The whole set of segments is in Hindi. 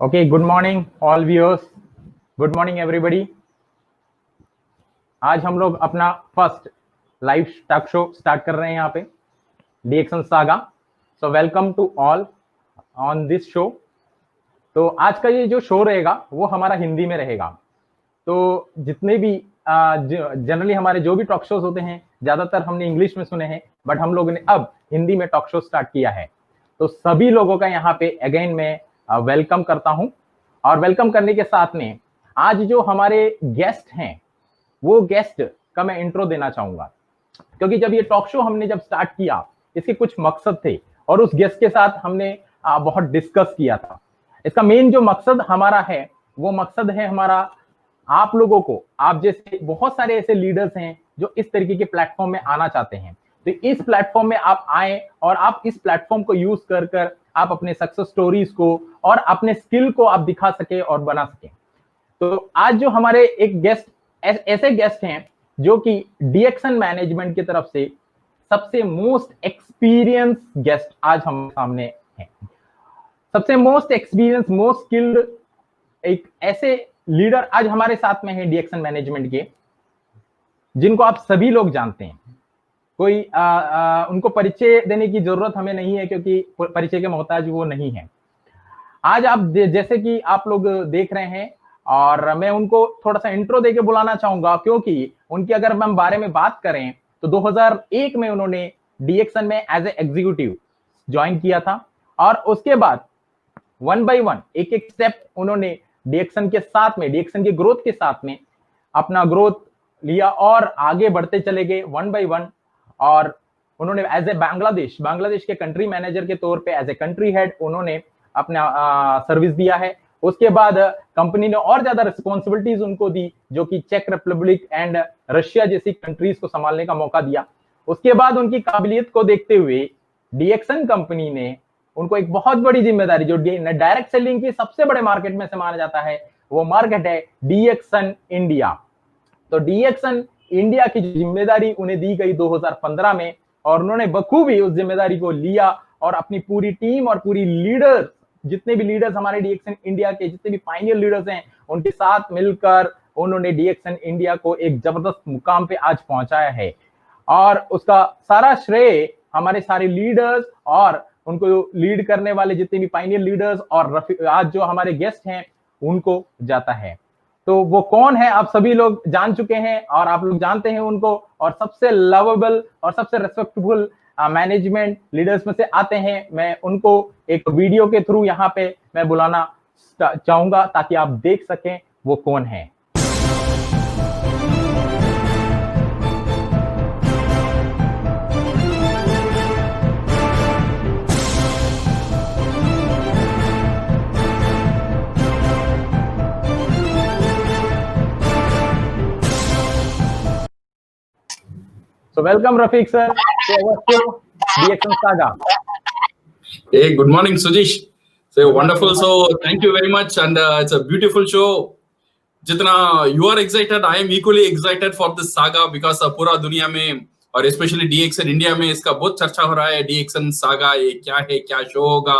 Okay, good morning all viewers, good morning everybody. आज हम लोग अपना first live talk show start कर रहे हैं यहाँ पे, DXN saga. So welcome to all on this show. तो आज का ये जो शो रहेगा वो हमारा हिंदी में रहेगा। तो जितने भी जनरली हमारे जो भी टॉक शोज होते हैं ज्यादातर हमने इंग्लिश में सुने हैं, बट हम लोगों ने अब हिंदी में टॉक शो स्टार्ट किया है। तो सभी लोगों का यहाँ पे अगेन मैं वेलकम करता हूँ। और वेलकम करने के साथ में आज जो हमारे गेस्ट हैं वो गेस्ट का मैं इंट्रो देना चाहूंगा, क्योंकि जब ये टॉक शो हमने जब स्टार्ट किया इसके कुछ मकसद थे और उस गेस्ट के साथ हमने बहुत डिस्कस किया था। इसका मेन जो मकसद हमारा है वो मकसद है हमारा आप लोगों को, आप जैसे बहुत सारे ऐसे लीडर्स हैं जो इस तरीके के प्लेटफॉर्म में आना चाहते हैं, तो इस प्लेटफॉर्म में आप आए और आप इस प्लेटफॉर्म को यूज कर कर आप अपने सक्सेस स्टोरीज को और अपने स्किल को आप दिखा सके और बना सके। तो आज जो हमारे एक गेस्ट ऐसे गेस्ट हैं जो कि डीएक्सन मैनेजमेंट की तरफ से सबसे मोस्ट एक्सपीरियंस गेस्ट आज हम सामने हैं। सबसे मोस्ट एक्सपीरियंस, मोस्ट स्किल्ड एक ऐसे लीडर आज हमारे साथ में है डीएक्सन मैनेजमेंट के, जिनको आप सभी लोग जानते हैं। कोई उनको परिचय देने की जरूरत हमें नहीं है, क्योंकि परिचय के मोहताज वो नहीं है। आज आप जैसे कि आप लोग देख रहे हैं, और मैं उनको थोड़ा सा इंट्रो देके बुलाना चाहूंगा, क्योंकि उनकी अगर हम बारे में बात करें तो 2001 में उन्होंने डीएक्सन में एज ए एग्जीक्यूटिव ज्वाइन किया था, और उसके बाद वन बाय वन एक एक स्टेप उन्होंने डीएक्सन के साथ में, डीएक्सन के ग्रोथ के साथ में अपना ग्रोथ लिया और आगे बढ़ते चले गए वन बाय वन। और उन्होंने एज ए बांग्लादेश के कंट्री मैनेजर के तौर पे एज ए कंट्री हेड उन्होंने अपना सर्विस दिया है। उसके बाद कंपनी ने और ज्यादा रिस्पॉन्सिबिलिटीज उनको दी, जो कि चेक रिपब्लिक एंड रशिया जैसी कंट्रीज को संभालने का मौका दिया। उसके बाद उनकी काबिलियत को देखते हुए डीएक्सन कंपनी ने उनको एक बहुत बड़ी जिम्मेदारी, जो डायरेक्ट सेलिंग की सबसे बड़े मार्केट में से माना जाता है, वो मार्केट है डीएक्सन इंडिया। तो डीएक्सन इंडिया की जिम्मेदारी उन्हें दी गई 2015 में, और उन्होंने बखूबी उस जिम्मेदारी को लिया और अपनी पूरी टीम और पूरी लीडर्स, जितने भी लीडर्स हमारे डीएक्सन इंडिया के, जितने भी पायनियर लीडर्स हैं, उनके साथ मिलकर उन्होंने डीएक्सन इंडिया को एक जबरदस्त मुकाम पे आज पहुंचाया है। और उसका सारा श्रेय हमारे सारे लीडर्स और उनको लीड करने वाले जितने भी पायनियर लीडर्स और आज जो हमारे गेस्ट हैं उनको जाता है। तो वो कौन है आप सभी लोग जान चुके हैं, और आप लोग जानते हैं उनको, और सबसे लवेबल और सबसे रेस्पेक्टफुल मैनेजमेंट लीडर्स में से आते हैं। मैं उनको एक वीडियो के थ्रू यहाँ पे मैं बुलाना चाहूंगा ताकि आप देख सकें वो कौन है। So welcome Rafiq sir to our show, DXN Saga. Hey, good morning Sujish. So wonderful. So thank you very much, and it's a beautiful show. जितना you are excited, I am equally excited for this saga, because पूरा दुनिया में और especially DXN इंडिया में इसका बहुत चर्चा हो रहा है। DXN saga ये क्या है, क्या शो होगा?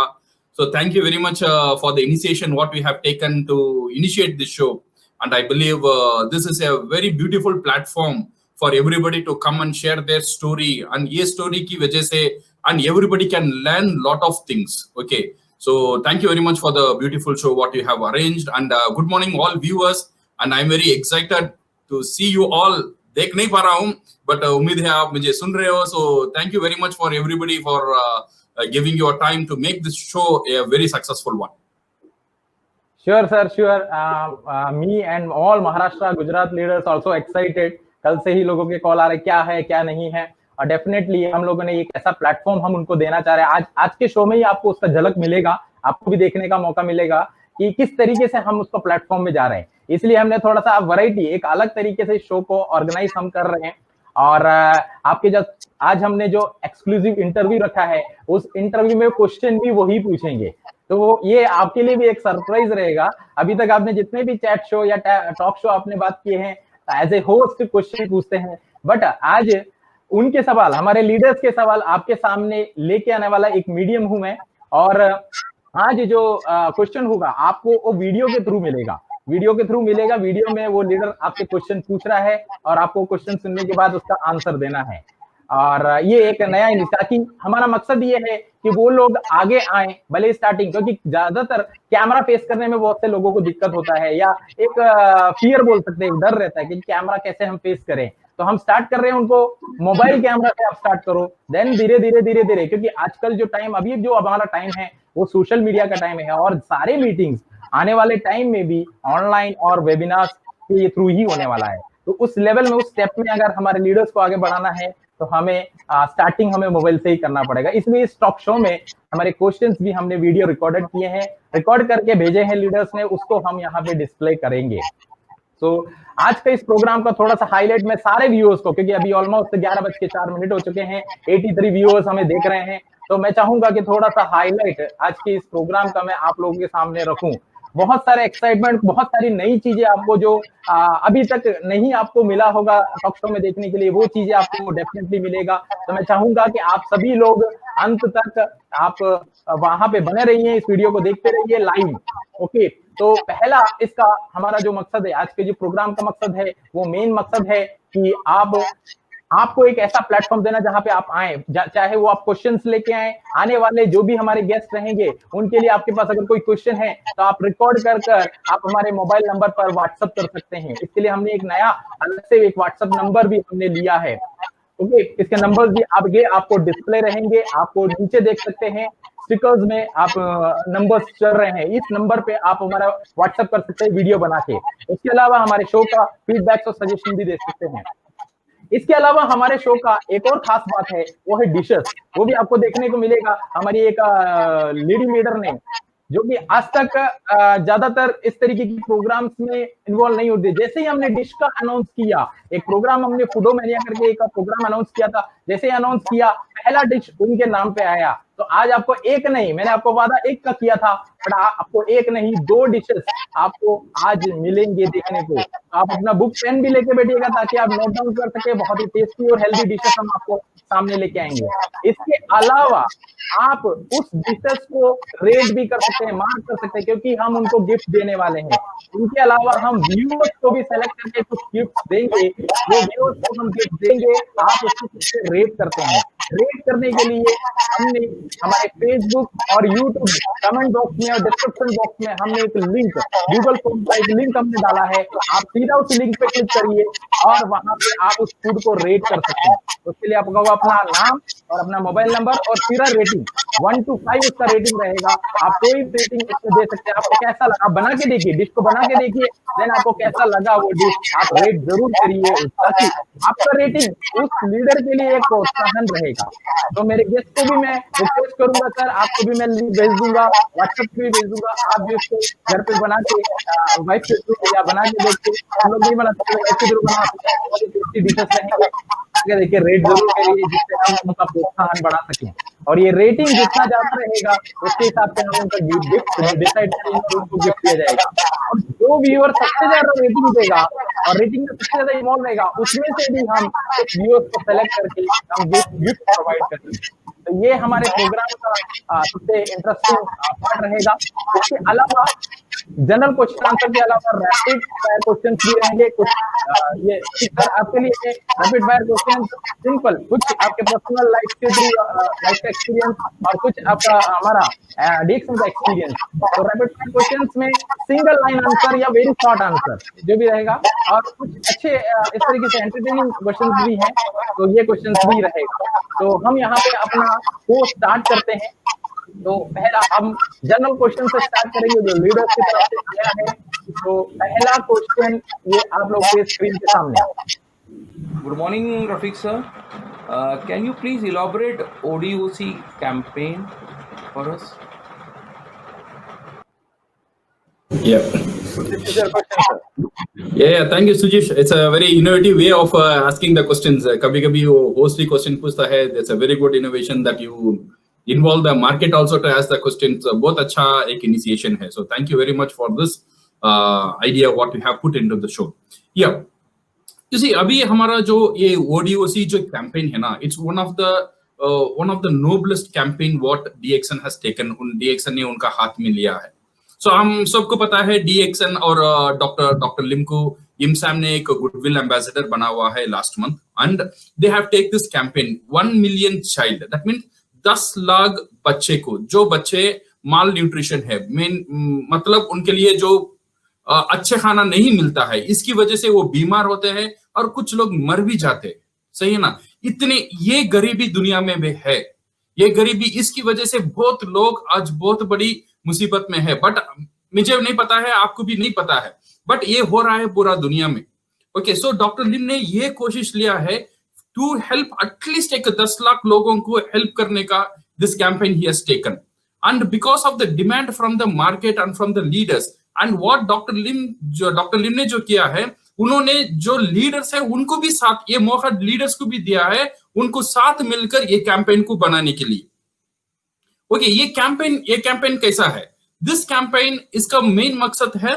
So thank you very much for the initiation what we have taken to initiate this show, and I believe this is a very beautiful platform for everybody to come and share their story, and ये story की वजह से and everybody can learn lot of things. Okay, so thank you very much for the beautiful show what you have arranged, and good morning all viewers, and I'm very excited to see you all. देख नहीं पा रहा हूँ, but उम्मीद है आप मुझे सुन रहे हो. So thank you very much for everybody for giving your time to make this show a very successful one. Sure sir, sure. Me and all Maharashtra, Gujarat leaders also excited. कल से ही लोगों के कॉल आ रहे क्या है क्या नहीं है, और डेफिनेटली हम लोगों ने एक ऐसा प्लेटफॉर्म हम उनको देना चाह रहे हैं। आज के शो में ही आपको उसका झलक मिलेगा, आपको भी देखने का मौका मिलेगा कि किस तरीके से हम उसको प्लेटफॉर्म में जा रहे हैं। इसलिए हमने थोड़ा सा वैरायटी, एक अलग तरीके से शो को ऑर्गेनाइज हम कर रहे हैं। और आपके जो आज हमने जो एक्सक्लूसिव इंटरव्यू रखा है, उस इंटरव्यू में क्वेश्चन भी वही पूछेंगे, तो वो ये आपके लिए भी एक सरप्राइज रहेगा। अभी तक आपने जितने भी चैट शो या टॉक शो आपने बात किए हैं, एज ए होस्ट क्वेश्चन पूछते हैं, बट आज उनके सवाल, हमारे लीडर्स के सवाल आपके सामने लेके आने वाला एक मीडियम हूं मैं। और आज जो क्वेश्चन होगा आपको वो वीडियो के थ्रू मिलेगा, वीडियो के थ्रू मिलेगा। वीडियो में वो लीडर आपसे क्वेश्चन पूछ रहा है और आपको क्वेश्चन सुनने के बाद उसका आंसर देना है। और ये एक नया ताकि हमारा मकसद ये है कि वो लोग आगे आए, भले स्टार्टिंग, क्योंकि ज्यादातर कैमरा फेस करने में बहुत से लोगों को दिक्कत होता है, या एक फियर बोल सकते हैं, डर रहता है कि कैमरा कैसे हम फेस करें। तो हम स्टार्ट कर रहे हैं उनको मोबाइल कैमरा से आप स्टार्ट करो, देन धीरे धीरे धीरे धीरे, क्योंकि आजकल जो टाइम अभी जो हमारा टाइम है वो सोशल मीडिया का टाइम है, और सारे मीटिंग्स आने वाले टाइम में भी ऑनलाइन और वेबिनार्स के थ्रू ही होने वाला है। तो उस लेवल में, उस स्टेप में अगर हमारे लीडर्स को आगे बढ़ाना है तो हमें स्टार्टिंग हमें मोबाइल से ही करना पड़ेगा। इसलिए इस टॉक शो में हमारे क्वेश्चंस भी हमने वीडियो रिकॉर्डेड किए हैं, रिकॉर्ड करके भेजे हैं लीडर्स ने, उसको हम यहाँ पे डिस्प्ले करेंगे। तो आज का इस प्रोग्राम का थोड़ा सा हाईलाइट में सारे व्यूअर्स को, क्योंकि अभी ऑलमोस्ट 11:04 हो चुके हैं, 83 व्यूअर्स हमें देख रहे हैं, तो मैं चाहूंगा कि थोड़ा सा हाईलाइट आज के इस प्रोग्राम का मैं आप लोगों के सामने रखूं। बहुत सारे एक्साइटमेंट, बहुत सारी नई चीजें आपको जो अभी तक नहीं आपको मिला होगा टॉक शो में देखने के लिए, वो चीजें आपको डेफिनेटली मिलेगा। तो मैं चाहूंगा कि आप सभी लोग अंत तक आप वहां पे बने रहिए, इस वीडियो को देखते रहिए लाइव। ओके, तो पहला इसका हमारा जो मकसद है, आज के जो प्रोग्राम का मकसद है, वो मेन मकसद है कि आपको एक ऐसा प्लेटफॉर्म देना जहां पे आप आए, चाहे वो आप क्वेश्चंस लेके आए, आने वाले जो भी हमारे गेस्ट रहेंगे उनके लिए आपके पास अगर कोई क्वेश्चन है तो आप रिकॉर्ड कर आप हमारे मोबाइल नंबर पर व्हाट्सएप कर सकते हैं। इसके लिए हमने एक नया अलग से एक व्हाट्सएप नंबर भी हमने लिया है। ओके, इसके नंबर्स भी आगे आपको डिस्प्ले रहेंगे, आपको नीचे देख सकते हैं स्टिकर्स में आप नंबर्स चल रहे हैं, इस नंबर पे आप हमारा व्हाट्सएप कर सकते हैं वीडियो बना के। इसके अलावा हमारे शो का फीडबैक और सजेशन भी दे सकते हैं। इसके अलावा हमारे शो का एक और खास बात है, वो है डिशेस, वो भी आपको देखने को मिलेगा। हमारी एक लीडिंग लीडर ने, जो कि आज तक ज्यादातर इस तरीके की प्रोग्राम्स में इन्वॉल्व नहीं होते, जैसे ही हमने डिश का अनाउंस किया, एक प्रोग्राम हमने फूडोमेनिया करके एक प्रोग्राम अनाउंस किया था, जैसे ही अनाउंस किया पहला डिश उनके नाम पे आया। तो आज आपको एक नहीं, मैंने आपको वादा एक का किया था, बट आपको एक नहीं 2 डिशेस आपको आज मिलेंगे देखने को। आप अपना बुक पेन भी लेके बैठिएगा ताकि आप नोट डाउन कर सके, बहुत ही टेस्टी और हेल्दी डिशेस हम आपको सामने लेके आएंगे। इसके अलावा आप उस डिशेस को रेट भी कर सकते हैं, मार्क कर सकते हैं, क्योंकि हम उनको गिफ्ट देने वाले हैं। इनके अलावा हम व्यूअर्स को भी सेलेक्ट करके कुछ गिफ्ट देंगे, वो व्यूअर्स को हम गिफ्ट देंगे, आप उसको किससे रेट करते हैं। रेट करने के लिए हमने हमारे फेसबुक और यूट्यूब कमेंट बॉक्स में और डिस्क्रिप्शन बॉक्स में हमने एक लिंक, गूगल फॉर्म का एक लिंक हमने डाला है, आप सीधा उस लिंक पे क्लिक करिए और वहां पे आप उस फूड को रेट कर सकते हैं। उसके लिए आपको अपना नाम और अपना मोबाइल नंबर और पूरा रेटिंग 1 to 5 उसका रेटिंग रहेगा। आप कोई रेटिंग इसमें दे सकते हैं, आपको कैसा लगा, आप बना के देखिए, डिश को बना के देखिए, देन आपको कैसा लगा वो डिश, आप रेट जरूर करिए, ताकि आपका रेटिंग उस लीडर के लिए एक प्रोत्साहन रहेगा। तो मेरे गेस्ट को भी मैं रिक्वेस्ट करूंगा, सर आपको भी मैं लिंक भेज दूंगा, व्हाट्सएप पे भी भेज दूंगा, आप भी उसको घर पे बना के वाइफ के थ्रू या बना के देखिए, हम लोग नहीं बना सकते, वाइफ के थ्रू बना सकते हैं, बहुत ही टेस्टी डिशेस रहेंगे। देखिए रेट जरूर करिए, जिससे हम उनका प्रोत्साहन बढ़ा सकें, और ये रेटिंग जितना ज्यादा रहेगा उसके हिसाब से हम उनका गिफ्ट डिसाइड करेंगे, उनको गिफ्ट दिया जाएगा। और जो व्यूअर सबसे ज्यादा रेटिंग देगा और रेटिंग में सबसे ज्यादा इन्वॉल्व रहेगा, उसमें से भी हम व्यूअर्स को सेलेक्ट करके हम गिफ्ट प्रोवाइड करेंगे। तो ये हमारे प्रोग्राम का सबसे इंटरेस्टिंग पार्ट रहेगा। इसके अलावा जनरल क्वेश्चन आंसर के अलावा रैपिड फायर क्वेश्चन भी रहेंगे। कुछ ये आपके लिए रैपिड फायर क्वेश्चन सिंपल, कुछ आपके पर्सनल लाइफ के थ्रू लाइफ का एक्सपीरियंस और कुछ आपका हमारा डीएक्सएम का एक्सपीरियंस। तो रैपिड फायर क्वेश्चंस में सिंगल लाइन आंसर या वेरी शॉर्ट आंसर जो भी रहेगा, और कुछ अच्छे इस तरीके से एंटरटेनिंग क्वेश्चंस भी हैं, तो ये क्वेश्चंस भी रहेगा। तो हम यहाँ पे अपना को स्टार्ट करते हैं। तो पहला हम जनरल क्वेश्चन से स्टार्ट करेंगे जो लीडर्स की तरफ से आया है। तो पहला क्वेश्चन ये आप लोग के स्क्रीन के सामने। Good morning, Rafiq sir. Can you please elaborate ODOC campaign for us? Yeah. This is your question, sir. Yeah, thank you, Sujish. It's a very innovative way of asking the questions. कभी-कभी वो host भी question पूछता है. That's a very good innovation that you involve the market also to ask the questions. बहुत अच्छा एक initiation है. So thank you very much for this idea what you have put into the show. Yeah. You see, अभी हमारा जो ये ODOC जो campaign है ना, it's one of the one of the noblest campaign what DXN has taken. DXN ने उनका हाथ में लिया है. So हम सबको पता है DXN और डॉक्टर लिम को IMSAM ने एक गुडविल एम्बेसडर बना हुआ है last month, and they have take this campaign 1 million child, that mean 10 lakh बच्चे को, जो बच्चे माल न्यूट्रिशन है, मतलब उनके लिए जो अच्छे खाना नहीं मिलता है, इसकी वजह से वो बीमार होते हैं और कुछ लोग मर भी जाते हैं. सही है ना. इतने ये गरीबी दुनिया में भी है. ये गरीबी इसकी वजह से बहुत लोग आज बहुत बड़ी मुसीबत में है. बट मुझे नहीं पता है, आपको भी नहीं पता है, बट ये हो रहा है पूरा दुनिया में. ओके, सो डॉक्टर लिम ने ये कोशिश लिया है टू हेल्प एटलीस्ट एक 10 लाख लोगों को हेल्प करने का. This campaign he has taken, and because of the demand from the market and from the leaders, and what doctor Lim ने जो किया है, उन्होंने जो लीडर्स है उनको भी साथ, ये मौका लीडर्स को भी दिया है, उनको साथ मिलकर ये कैंपेन को बनाने के लिए. ओके, ये कैंपेन कैसा है? दिस कैंपेन, इसका मेन मकसद है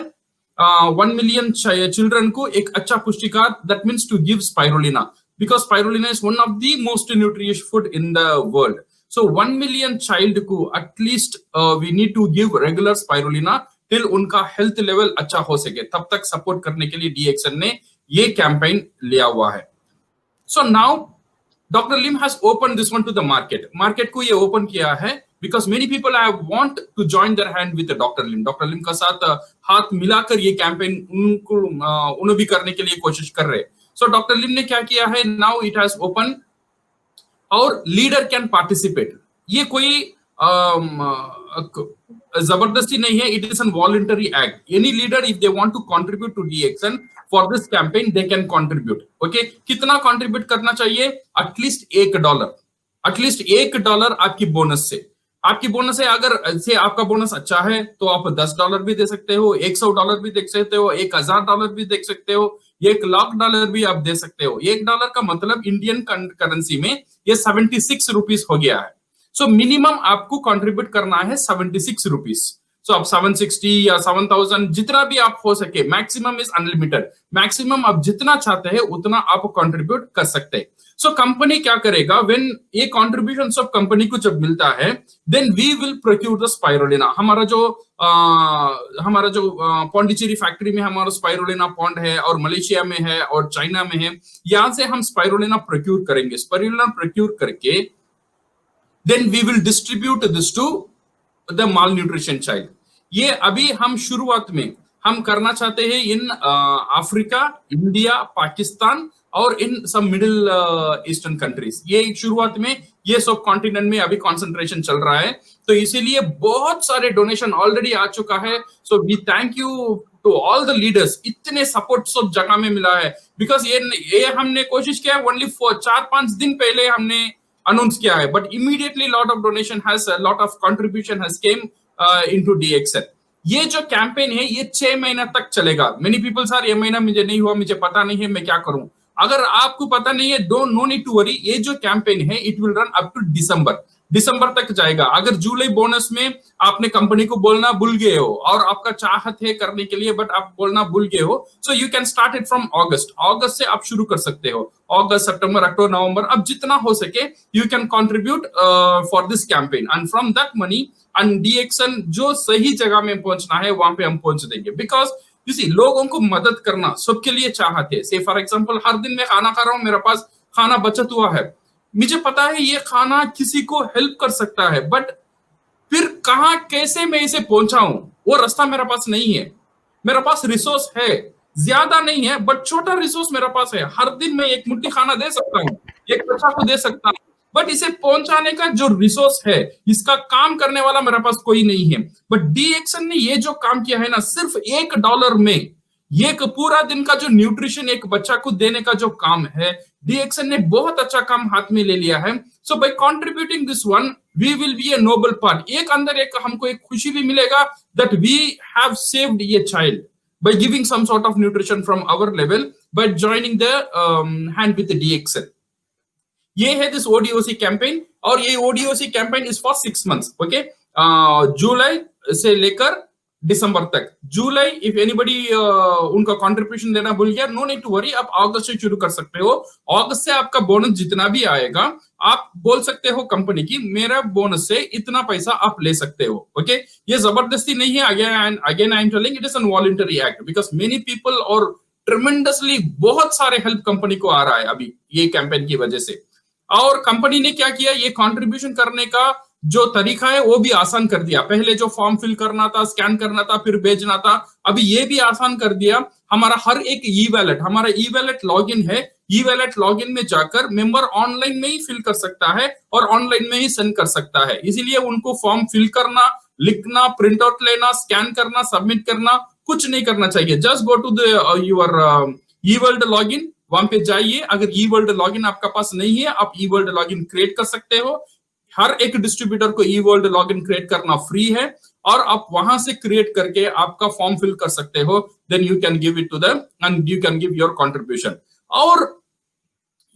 1 मिलियन चिल्ड्रन को एक अच्छा पुष्टिकार, that means to give spirulina, because spirulina is one of the most nutritious food in the world. So 1 million child को at least we need to give regular spirulina till उनका हेल्थ लेवल अच्छा हो सके. तब तक सपोर्ट करने के लिए DXN ने ये कैंपेन लिया हुआ है. So now doctor Lim has open this one to the market को ये ओपन किया है because many people want to join their hand with Dr. Lim. Doctor Lim का साथ हाथ मिलाकर ये कैंपेन उन्हें भी करने के लिए कोशिश कर रहे. सो डॉक्टर लिम ने क्या किया है, नाउ इट हैज ओपन और लीडर कैन पार्टिसिपेट. ये कोई जबरदस्ती नहीं है, it is an voluntary act. Any leader if they want to contribute to DXN for this campaign they can contribute. Okay, कितना कंट्रीब्यूट करना चाहिए? एटलीस्ट $1. एटलीस्ट $1 आपकी बोनस से. आपकी बोनस है, अगर से आपका बोनस अच्छा है तो आप $10 भी दे सकते हो, $100 भी दे सकते हो, $1000 भी दे सकते हो, $1,00,000 भी आप दे सकते हो. $1 का मतलब इंडियन करेंसी में ये 76 रुपीज हो गया है. सो मिनिमम आपको कंट्रीब्यूट करना है 76 रुपीज. सो आप 760 या 7000 जितना भी आप हो सके, मैक्सिमम इज अनलिमिटेड. मैक्सिमम आप जितना चाहते हैं उतना आप कंट्रीब्यूट कर सकते हैं. सो कंपनी क्या करेगा, व्हेन ये कंट्रीब्यूशन ऑफ कंपनी को जब मिलता है, then we will procure the spirulina. हमारा जो पौंडीचेरी फैक्ट्री में हमारा स्पाइरुलिना पॉन्ड है, और मलेशिया में है, और चाइना में है, यहां से हम स्पाइरुलिना प्रोक्यूर करेंगे. स्पाइरुलिना प्रोक्यूर करके then we will distribute this to the malnutrition child. ये अभी हम शुरुआत में हम करना चाहते हैं इन अफ्रीका, इंडिया, पाकिस्तान और इन सब मिडिल ईस्टर्न कंट्रीज. ये शुरुआत में ये सब कॉन्टिनेंट में अभी कंसंट्रेशन चल रहा है, तो इसीलिए बहुत सारे डोनेशन ऑलरेडी आ चुका है. So we thank you to all the leaders. इतने सपोर्ट सब जगह में मिला है, बिकॉज ये हमने कोशिश किया है ओनली 4-5 दिन पहले हमने अनाउंस किया है, but immediately lot of donation has, lot of contribution has came into DXN. ये जो कैंपेन है ये 6 महीना तक चलेगा. मेनी पीपल सर ये महीना मुझे नहीं हुआ, मुझे पता नहीं है, मैं क्या करूं? अगर आपको पता नहीं है, don't no need to worry. ये जो कैंपेन है it will run up to December तक जाएगा. अगर जुलाई बोनस में आपने कंपनी को बोलना भूल गए हो और आपका चाहत है करने के लिए बट आप बोलना भूल गए हो, सो you can start it from अगस्त से आप शुरू कर सकते हो. अगस्त, सितंबर, अक्टूबर, नवंबर, अब जितना हो सके you can contribute for this campaign, and from that money and DXN जो सही जगह में पहुंचना है वहां पे हम पहुंच देंगे. बिकॉज यू सी, लोगों को मदद करना सबके लिए चाहते हैं. से फॉर एग्जांपल, हर दिन मैं खाना खा रहा हूं, मेरे पास खाना बचत हुआ है, मुझे पता है ये खाना किसी को हेल्प कर सकता है, बट फिर कहां कैसे मैं इसे पहुंचाऊं, वो रास्ता मेरे पास नहीं है. मेरे पास रिसोर्स है, ज्यादा नहीं है बट छोटा रिसोर्स मेरे पास है. हर दिन मैं एक मुट्ठी खाना दे सकता हूं, एक बच्चा को दे सकता हूं, बट इसे पहुंचाने का जो रिसोर्स है, इसका काम करने वाला मेरे पास कोई नहीं है. बट DXN ने ये जो काम किया है ना, सिर्फ $1 में एक पूरा दिन का जो न्यूट्रिशन एक बच्चा को देने का जो काम है, DXN ने बहुत अच्छा काम हाथ में ले लिया है. So by contributing this one we will be a noble part. एक अंदर एक हमको एक खुशी भी मिलेगा that we have saved a child by giving some sort of nutrition from our level by joining the hand with the DXN. ये है दिस ODOC कैंपेन, और ये ODOC campaign is for 6 months. Okay, जुलाई से लेकर दिसंबर तक। जुलाई इफ एनीबडी उनका कंट्रीब्यूशन देना भूल गया, नो नीड टू वरी, आप अगस्त से शुरू कर सकते हो। अगस्त से आपका बोनस जितना भी आएगा आप बोल सकते हो कंपनी की मेरा बोनस से इतना पैसा आप ले सकते हो। ओके, ये जबरदस्ती नहीं है। Again I am telling it is an voluntary act because many people और ट्रेमेंडसली बहुत सारे हेल्प कंपनी को आ रहा है अभी ये कैंपेन की वजह से। और कंपनी ने क्या किया, ये कंट्रीब्यूशन करने का जो तरीका है वो भी आसान कर दिया। पहले जो फॉर्म फिल करना था, स्कैन करना था, फिर भेजना था, अभी ये भी आसान कर दिया। हमारा हर एक ई वैलेट, हमारा ई वैलेट लॉगिन है, ई वैलेट लॉगिन में जाकर मेंबर ऑनलाइन में ही फिल कर सकता है और ऑनलाइन में ही सेंड कर सकता है। इसीलिए उनको फॉर्म फिल करना, लिखना, प्रिंट आउट लेना, स्कैन करना, सबमिट करना कुछ नहीं करना चाहिए। Just go to the your e world login, वहां पे जाइए। अगर ई वर्ल्ड लॉगिन आपका पास नहीं है, आप ई वर्ल्ड लॉगिन क्रिएट कर सकते हो। हर एक डिस्ट्रीब्यूटर को ई वर्ल्ड लॉगिन क्रिएट करना फ्री है और आप वहां से क्रिएट करके आपका फॉर्म फिल कर सकते हो। Then you can give it to them and you can give your contribution. और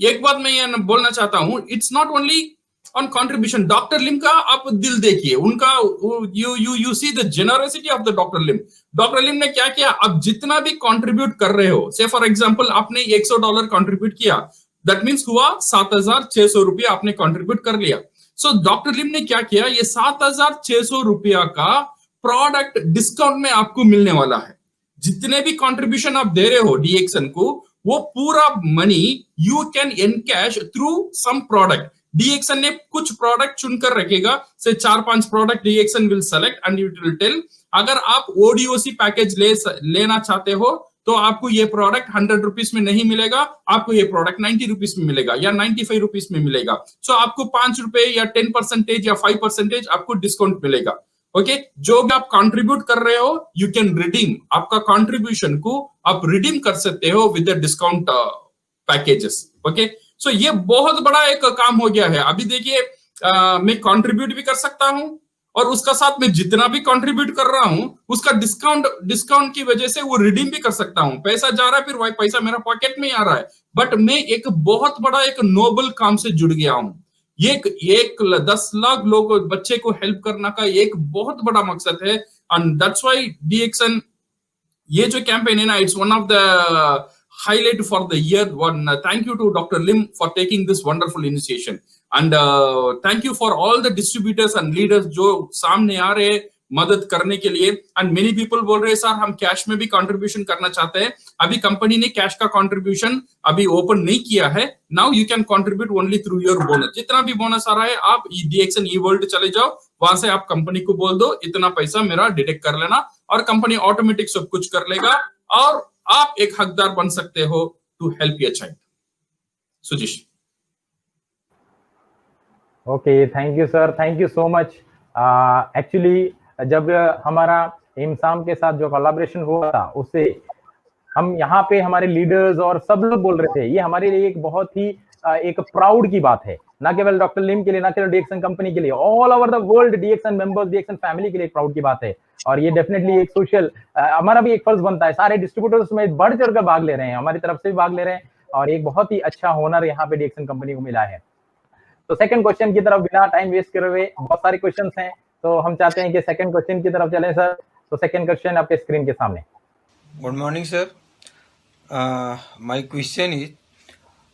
एक बात मैं ये बोलना चाहता हूं, it's not only on contribution. Doctor Lim का आप दिल देखिए, उनका you see the generosity of the doctor Lim. Doctor Lim ने क्या किया, आप जितना भी कंट्रीब्यूट कर रहे हो, से फॉर एग्जांपल आपने $100 कंट्रीब्यूट किया, दैट मींस हुआ 7,600 रुपया आपने कंट्रीब्यूट कर लिया। सो डॉक्टर लिम ने क्या किया, ये 7,600 रुपया का प्रोडक्ट डिस्काउंट में आपको मिलने वाला है। जितने भी कंट्रीब्यूशन आप दे रहे हो डीएक्सन को, वो पूरा money you can encash through some product. DXN ने कुछ प्रोडक्ट चुनकर रखेगा, से 4-5 product DXN will select and it will tell अगर आप ओडीओसी पैकेज लेना चाहते हो तो आपको ये प्रोडक्ट 100 रुपीज में नहीं मिलेगा, आपको ये प्रोडक्ट 90 रुपीज में मिलेगा या 95 रुपीज में मिलेगा। सो आपको 5 रुपए या 10% या 5% आपको डिस्काउंट मिलेगा। ओके, जो भी आप कंट्रीब्यूट कर रहे हो यू कैन रिडीम, आपका कंट्रीब्यूशन को आप रिडीम कर सकते हो with the discount packages. Okay, so ये बहुत बड़ा एक काम हो गया है। अभी देखिए मैं कंट्रीब्यूट भी कर सकता हूं और उसका साथ में जितना भी कंट्रीब्यूट कर रहा हूं उसका डिस्काउंट की वजह से वो रिडीम भी कर सकता हूं। पैसा जा रहा है, फिर वही पैसा मेरा पॉकेट में ही आ रहा है, बट मैं एक बहुत बड़ा एक नोबल काम से जुड़ गया हूं। एक 10 लाख लोगों बच्चे को हेल्प करना का एक बहुत बड़ा मकसद है। एंड दैट्स व्हाई डीएक्सन ये जो कैंपेन है ना, it's one of the highlight for the year one. Thank you to Dr. Lim for taking this wonderful initiation and thank you for all the distributors and leaders जो सामने आ रहे मदद करने के लिए। एंड मेनी पीपल बोल रहे हैं सर हम कैश में भी कंट्रीब्यूशन करना चाहते हैं। अभी कंपनी ने कैश का कंट्रीब्यूशन अभी ओपन नहीं किया है। Now you can contribute only through your bonus. जितना भी बोनस आ रहा है आप डीएक्सन ई वर्ल्ड चले जाओ, वहां से आप कंपनी को बोल दो इतना पैसा मेरा डिटेक्ट कर लेना और कंपनी ऑटोमेटिक सब कुछ कर लेगा और आप एक हकदार बन सकते हो to help your child. Sujeesh. Okay, thank you sir, thank you so much. Actually जब हमारा इमसाम के साथ जो कोलैबोरेशन हुआ था उससे हम यहाँ पे हमारे लीडर्स और सब लोग बोल रहे थे ये हमारे लिए एक बहुत ही एक प्राउड की बात है, ना केवल डॉक्टर लिम के लिए, ना केवल डीएक्सन कंपनी के लिए, all over the world DXN members, DXN family के लिए एक प्राउड की बात है। और ये डेफिनेटली एक सोशल हमारा भी एक फर्ज बनता है। सारे डिस्ट्रीब्यूटर्स में बढ़ चढ़कर भाग ले रहे हैं, हमारी तरफ से भी भाग ले रहे हैं और एक बहुत ही अच्छा होनर यहाँ पे डीएक्सन कंपनी को मिला है। तो सेकंड क्वेश्चन की तरफ बिना टाइम वेस्ट करे हुए, बहुत सारे क्वेश्चन हैं तो हम चाहते हैं कि सेकंड क्वेश्चन की तरफ चलें सर। तो सेकंड क्वेश्चन आपके स्क्रीन के सामने। Good morning sir, my question is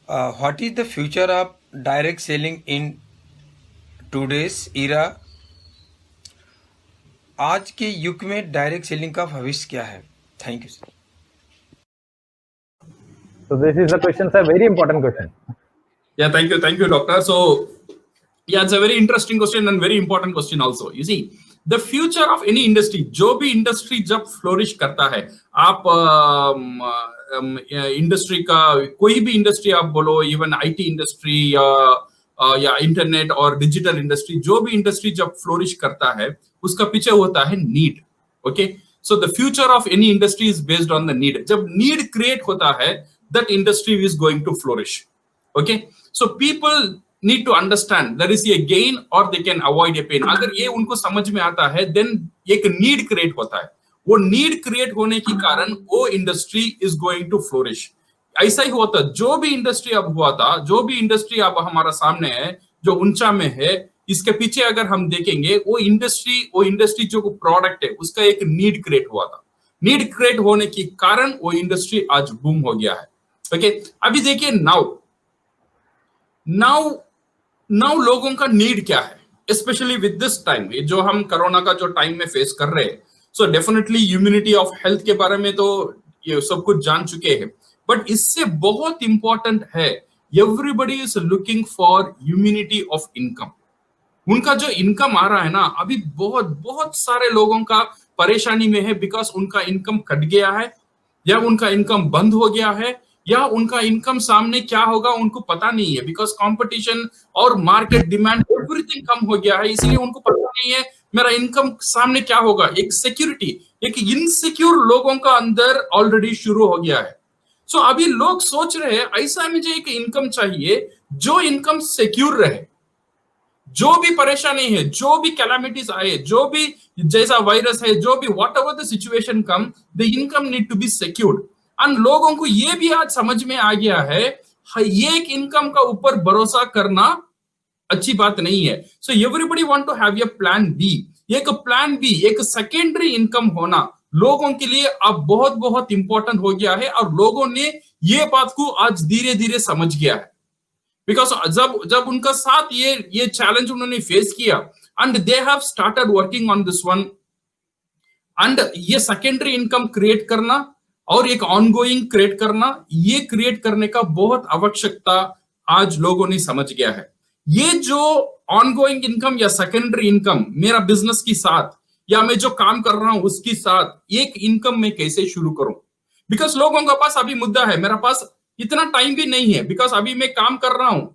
what is the future of direct selling in today's era? आज के युग में डायरेक्ट सेलिंग का भविष्य क्या है? Thank you sir. So this is the question, sir. Very important question. Yeah, thank you, doctor. So, yeah, it's a very interesting question and very important question also. You see, the future of any industry, जो भी इंडस्ट्री जब फ्लोरिश करता है, आप इंडस्ट्री का कोई भी इंडस्ट्री आप बोलो, इवन आईटी इंडस्ट्री या इंटरनेट और डिजिटल इंडस्ट्री, जो भी इंडस्ट्री जब फ्लोरिश करता है उसका पीछे होता है need. Okay, so the future of any industry is based on the need. जब नीड क्रिएट होता है that industry is going to flourish. Okay, so people need to understand there is a gain or they can avoid a pain. अगर ये उनको समझ में आता है then एक need create होता है, वो need create होने के कारण वो industry is going to flourish. ऐसा ही होता, जो भी इंडस्ट्री अब हुआ था, जो भी इंडस्ट्री अब हमारा सामने है जो ऊंचा में है, इसके पीछे अगर हम देखेंगे वो इंडस्ट्री जो प्रोडक्ट है उसका एक नीड क्रिएट हुआ था। नीड क्रिएट होने के कारण वो इंडस्ट्री आज बूम हो गया है। ओके, अभी देखिए नाउ लोगों का नीड क्या है, स्पेशली विद दिस टाइम, जो हम कोरोना का जो टाइम में फेस कर रहे हैं। So definitely immunity of health के बारे में तो ये सब कुछ जान चुके हैं, बट इससे बहुत इंपॉर्टेंट है everybody is looking for immunity of income. उनका जो इनकम आ रहा है ना, अभी बहुत बहुत सारे लोगों का परेशानी में है, बिकॉज उनका इनकम कट गया है, या उनका इनकम बंद हो गया है, या उनका इनकम सामने क्या होगा उनको पता नहीं है, बिकॉज कंपटीशन और मार्केट डिमांड एवरीथिंग कम हो गया है, इसलिए उनको पता नहीं है मेरा इनकम सामने क्या होगा। एक सिक्योरिटी, एक इनसिक्योर लोगों का अंदर ऑलरेडी शुरू हो गया है। सो अभी लोग सोच रहे हैं ऐसा मुझे एक इनकम चाहिए जो इनकम सिक्योर रहे, जो भी परेशानी है, जो भी कैलामिटीज आए, जो भी जैसा वायरस है, जो भी whatever the situation come, the income need to be secured. And लोगों को ये भी आज समझ में आ गया है ये एक इनकम का ऊपर भरोसा करना अच्छी बात नहीं है। So everybody want to have a plan B. एक प्लान बी, एक सेकेंडरी इनकम होना लोगों के लिए अब बहुत बहुत इंपॉर्टेंट हो गया है, और लोगों ने ये बात को आज धीरे धीरे समझ गया है। बिकॉज जब उनका साथ ये चैलेंज उन्होंने फेस किया, and they have started working on this one, and ये सेकेंडरी इनकम क्रिएट करना और एक ऑनगोइंग क्रिएट करना, ये क्रिएट करने का बहुत आवश्यकता आज लोगों ने समझ गया है। ये जो ऑनगोइंग इनकम या सेकेंडरी इनकम मेरा बिजनेस के साथ, या मैं जो काम कर रहा हूं उसके साथ एक इनकम मैं कैसे शुरू करूं, बिकॉज लोगों के पास अभी मुद्दा है, मेरा पास इतना टाइम भी नहीं है, बिकॉज अभी मैं काम कर रहा हूं,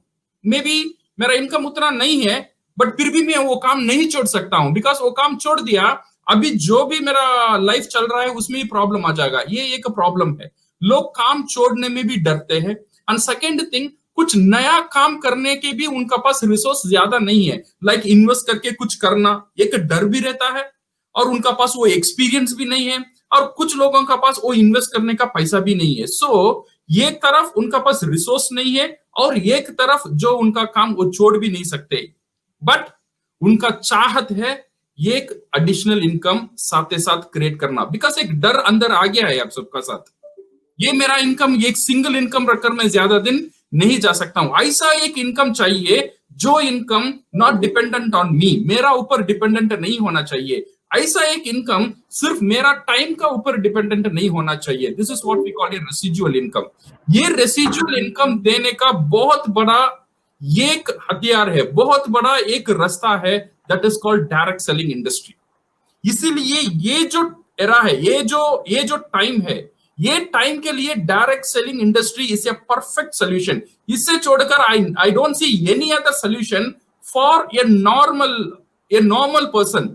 मे बी मेरा इनकम उतना नहीं है, बट फिर भी मैं वो काम नहीं छोड़ सकता हूं, बिकॉज वो काम छोड़ दिया, अभी जो भी मेरा लाइफ चल रहा है उसमें भी प्रॉब्लम आ जाएगा। ये एक प्रॉब्लम है, लोग काम छोड़ने में भी डरते हैं। एंड सेकेंड थिंग, कुछ नया काम करने के भी उनका पास रिसोर्स ज्यादा नहीं है, लाइक इन्वेस्ट करके कुछ करना, एक डर भी रहता है, और उनका पास वो एक्सपीरियंस भी नहीं है, और कुछ लोगों का पास वो इन्वेस्ट करने का पैसा भी नहीं है। सो एक तरफ उनका पास रिसोर्स नहीं है, और एक तरफ जो उनका काम वो छोड़ भी नहीं सकते, बट उनका चाहत है एक एडिशनल इनकम साथ साथ क्रिएट करना, बिकॉज एक डर अंदर आ गया है आप सबका साथ, ये मेरा इनकम एक सिंगल इनकम रखकर मैं ज्यादा दिन नहीं जा सकता हूं। ऐसा एक इनकम चाहिए जो income not dependent on me, मेरा ऊपर डिपेंडेंट नहीं होना चाहिए। ऐसा एक इनकम सिर्फ मेरा टाइम का ऊपर डिपेंडेंट नहीं होना चाहिए। This is what we call a residual income. ये रेसिजुअल इनकम देने का बहुत बड़ा एक हथियार है, बहुत बड़ा एक रास्ता है, that is called direct selling industry. इसीलिए ये जो एरा है, ये जो टाइम है, ये टाइम के लिए direct selling industry is a perfect solution. इससे छोड़कर I don't see any other solution for a normal person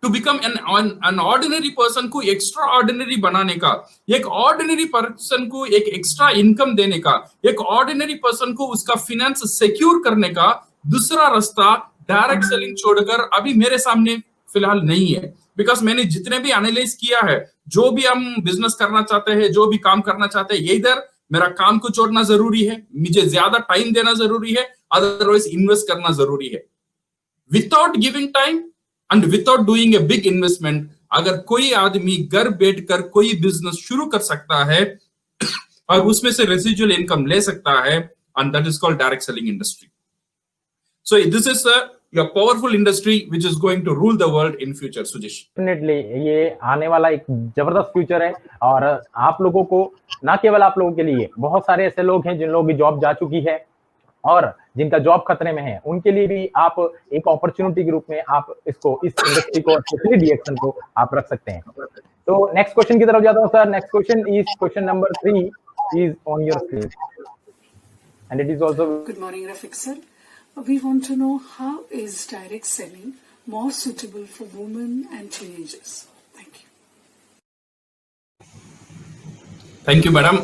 to become an ordinary person को एक्स्ट्रा ऑर्डिनरी बनाने का, एक ऑर्डिनरी पर्सन को एक एक्स्ट्रा इनकम देने का, एक ऑर्डिनरी पर्सन को उसका फाइनेंस सिक्योर करने का दूसरा रास्ता डायरेक्ट सेलिंग छोड़कर अभी मेरे सामने फिलहाल नहीं है। बिकॉज मैंने जितने भी एनालाइज किया है, जो भी हम बिजनेस करना चाहते हैं, जो भी काम करना चाहते हैं, ये इधर मेरा काम को छोड़ना जरूरी है, मुझे ज्यादा टाइम देना जरूरी है, अदरवाइज इन्वेस्ट करना जरूरी है। Without giving time and without doing a big investment, अगर कोई आदमी घर बैठकर कोई बिजनेस शुरू कर सकता है और उसमें से रेसिजुअल इनकम ले सकता है, and that is called direct selling industry. So this is a powerful industry which is going to rule the world in future, Sujish. Definitely, ये आने वाला एक जबरदस्त फ्यूचर है, और आप लोगों को, ना केवल आप लोगों के लिए, बहुत सारे ऐसे लोग हैं जिन लोगों की जॉब जा चुकी है और जिनका जॉब खतरे में है, उनके लिए भी आप एक अपॉर्चुनिटी के रूप में आप इसको, इस इंडस्ट्री को, स्पेशली डीएक्शन को आप रख सकते हैं। तो नेक्स्ट क्वेश्चन की तरफ जाता हूं sir. Next question is question number 3 is on your screen, and it is also good morning Rafiq sir. We want to know, how is direct selling more suitable for women and teenagers? Thank you. Thank you, madam.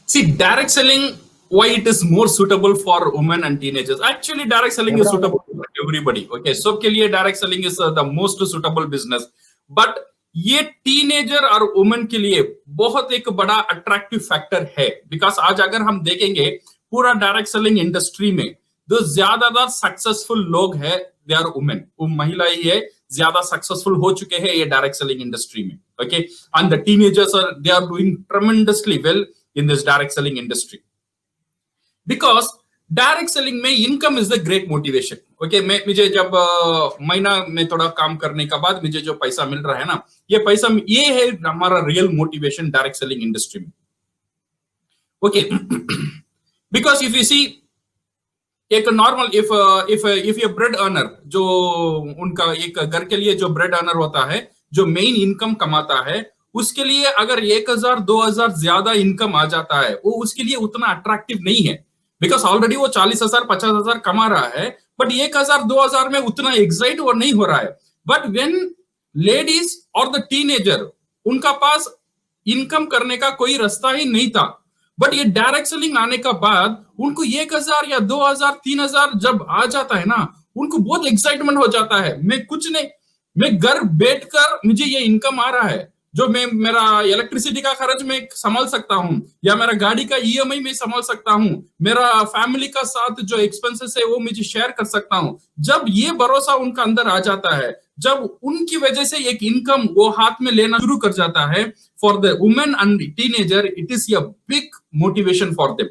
See, direct selling, why it is more suitable for women and teenagers? Actually, direct selling is suitable for everybody. Okay, सबके लिए direct selling is the most suitable business. But ये टीनेजर और वुमेन के लिए बहुत एक बड़ा अट्रैक्टिव फैक्टर है, बिकॉज आज अगर हम देखेंगे पूरा डायरेक्ट सेलिंग इंडस्ट्री में जो ज्यादातर सक्सेसफुल लोग हैं दे आर वुमेन, वो महिला ही है, ज्यादा सक्सेसफुल हो चुके हैं ये डायरेक्ट सेलिंग इंडस्ट्री में. Okay, and the teenagers are they are doing tremendously well in this direct selling industry, because direct selling में income is the great motivation. Okay, मुझे जब महीना में थोड़ा काम करने के बाद मुझे जो पैसा मिल रहा है ना, ये पैसा, ये है हमारा real motivation direct selling industry में. Okay, because if you see एक नॉर्मल इफ ये ब्रेड अर्नर, जो उनका एक घर के लिए जो ब्रेड अर्नर होता है, जो मेन इनकम कमाता है, उसके लिए अगर 1000-2000 ज्यादा इनकम आ जाता है, वो उसके लिए उतना अट्रैक्टिव नहीं है, बिकॉज ऑलरेडी वो 40,000-50,000 कमा रहा है, बट 1000-2000 में उतना एक्साइट वो नहीं हो रहा है. बट व्हेन लेडीज और द टीनेजर, उनका पास इनकम करने का कोई रास्ता ही नहीं था, बट ये डायरेक्ट सेलिंग आने का बाद उनको 1000 या 2000, 3000 जब आ जाता है ना, उनको बहुत एक्साइटमेंट हो जाता है. मैं कुछ नहीं, मैं घर बैठकर मुझे ये इनकम आ रहा है, जो मैं मेरा इलेक्ट्रिसिटी का खर्च में संभाल सकता हूं, या मेरा गाड़ी का ईएमआई में संभाल सकता हूं, मेरा फैमिली का साथ जो एक्सपेंसेस है वो मुझे शेयर कर सकता हूं. जब ये भरोसा उनका अंदर आ जाता है, जब उनकी वजह से एक इनकम वो हाथ में लेना शुरू कर जाता है, for the women and teenager it is a big motivation for them,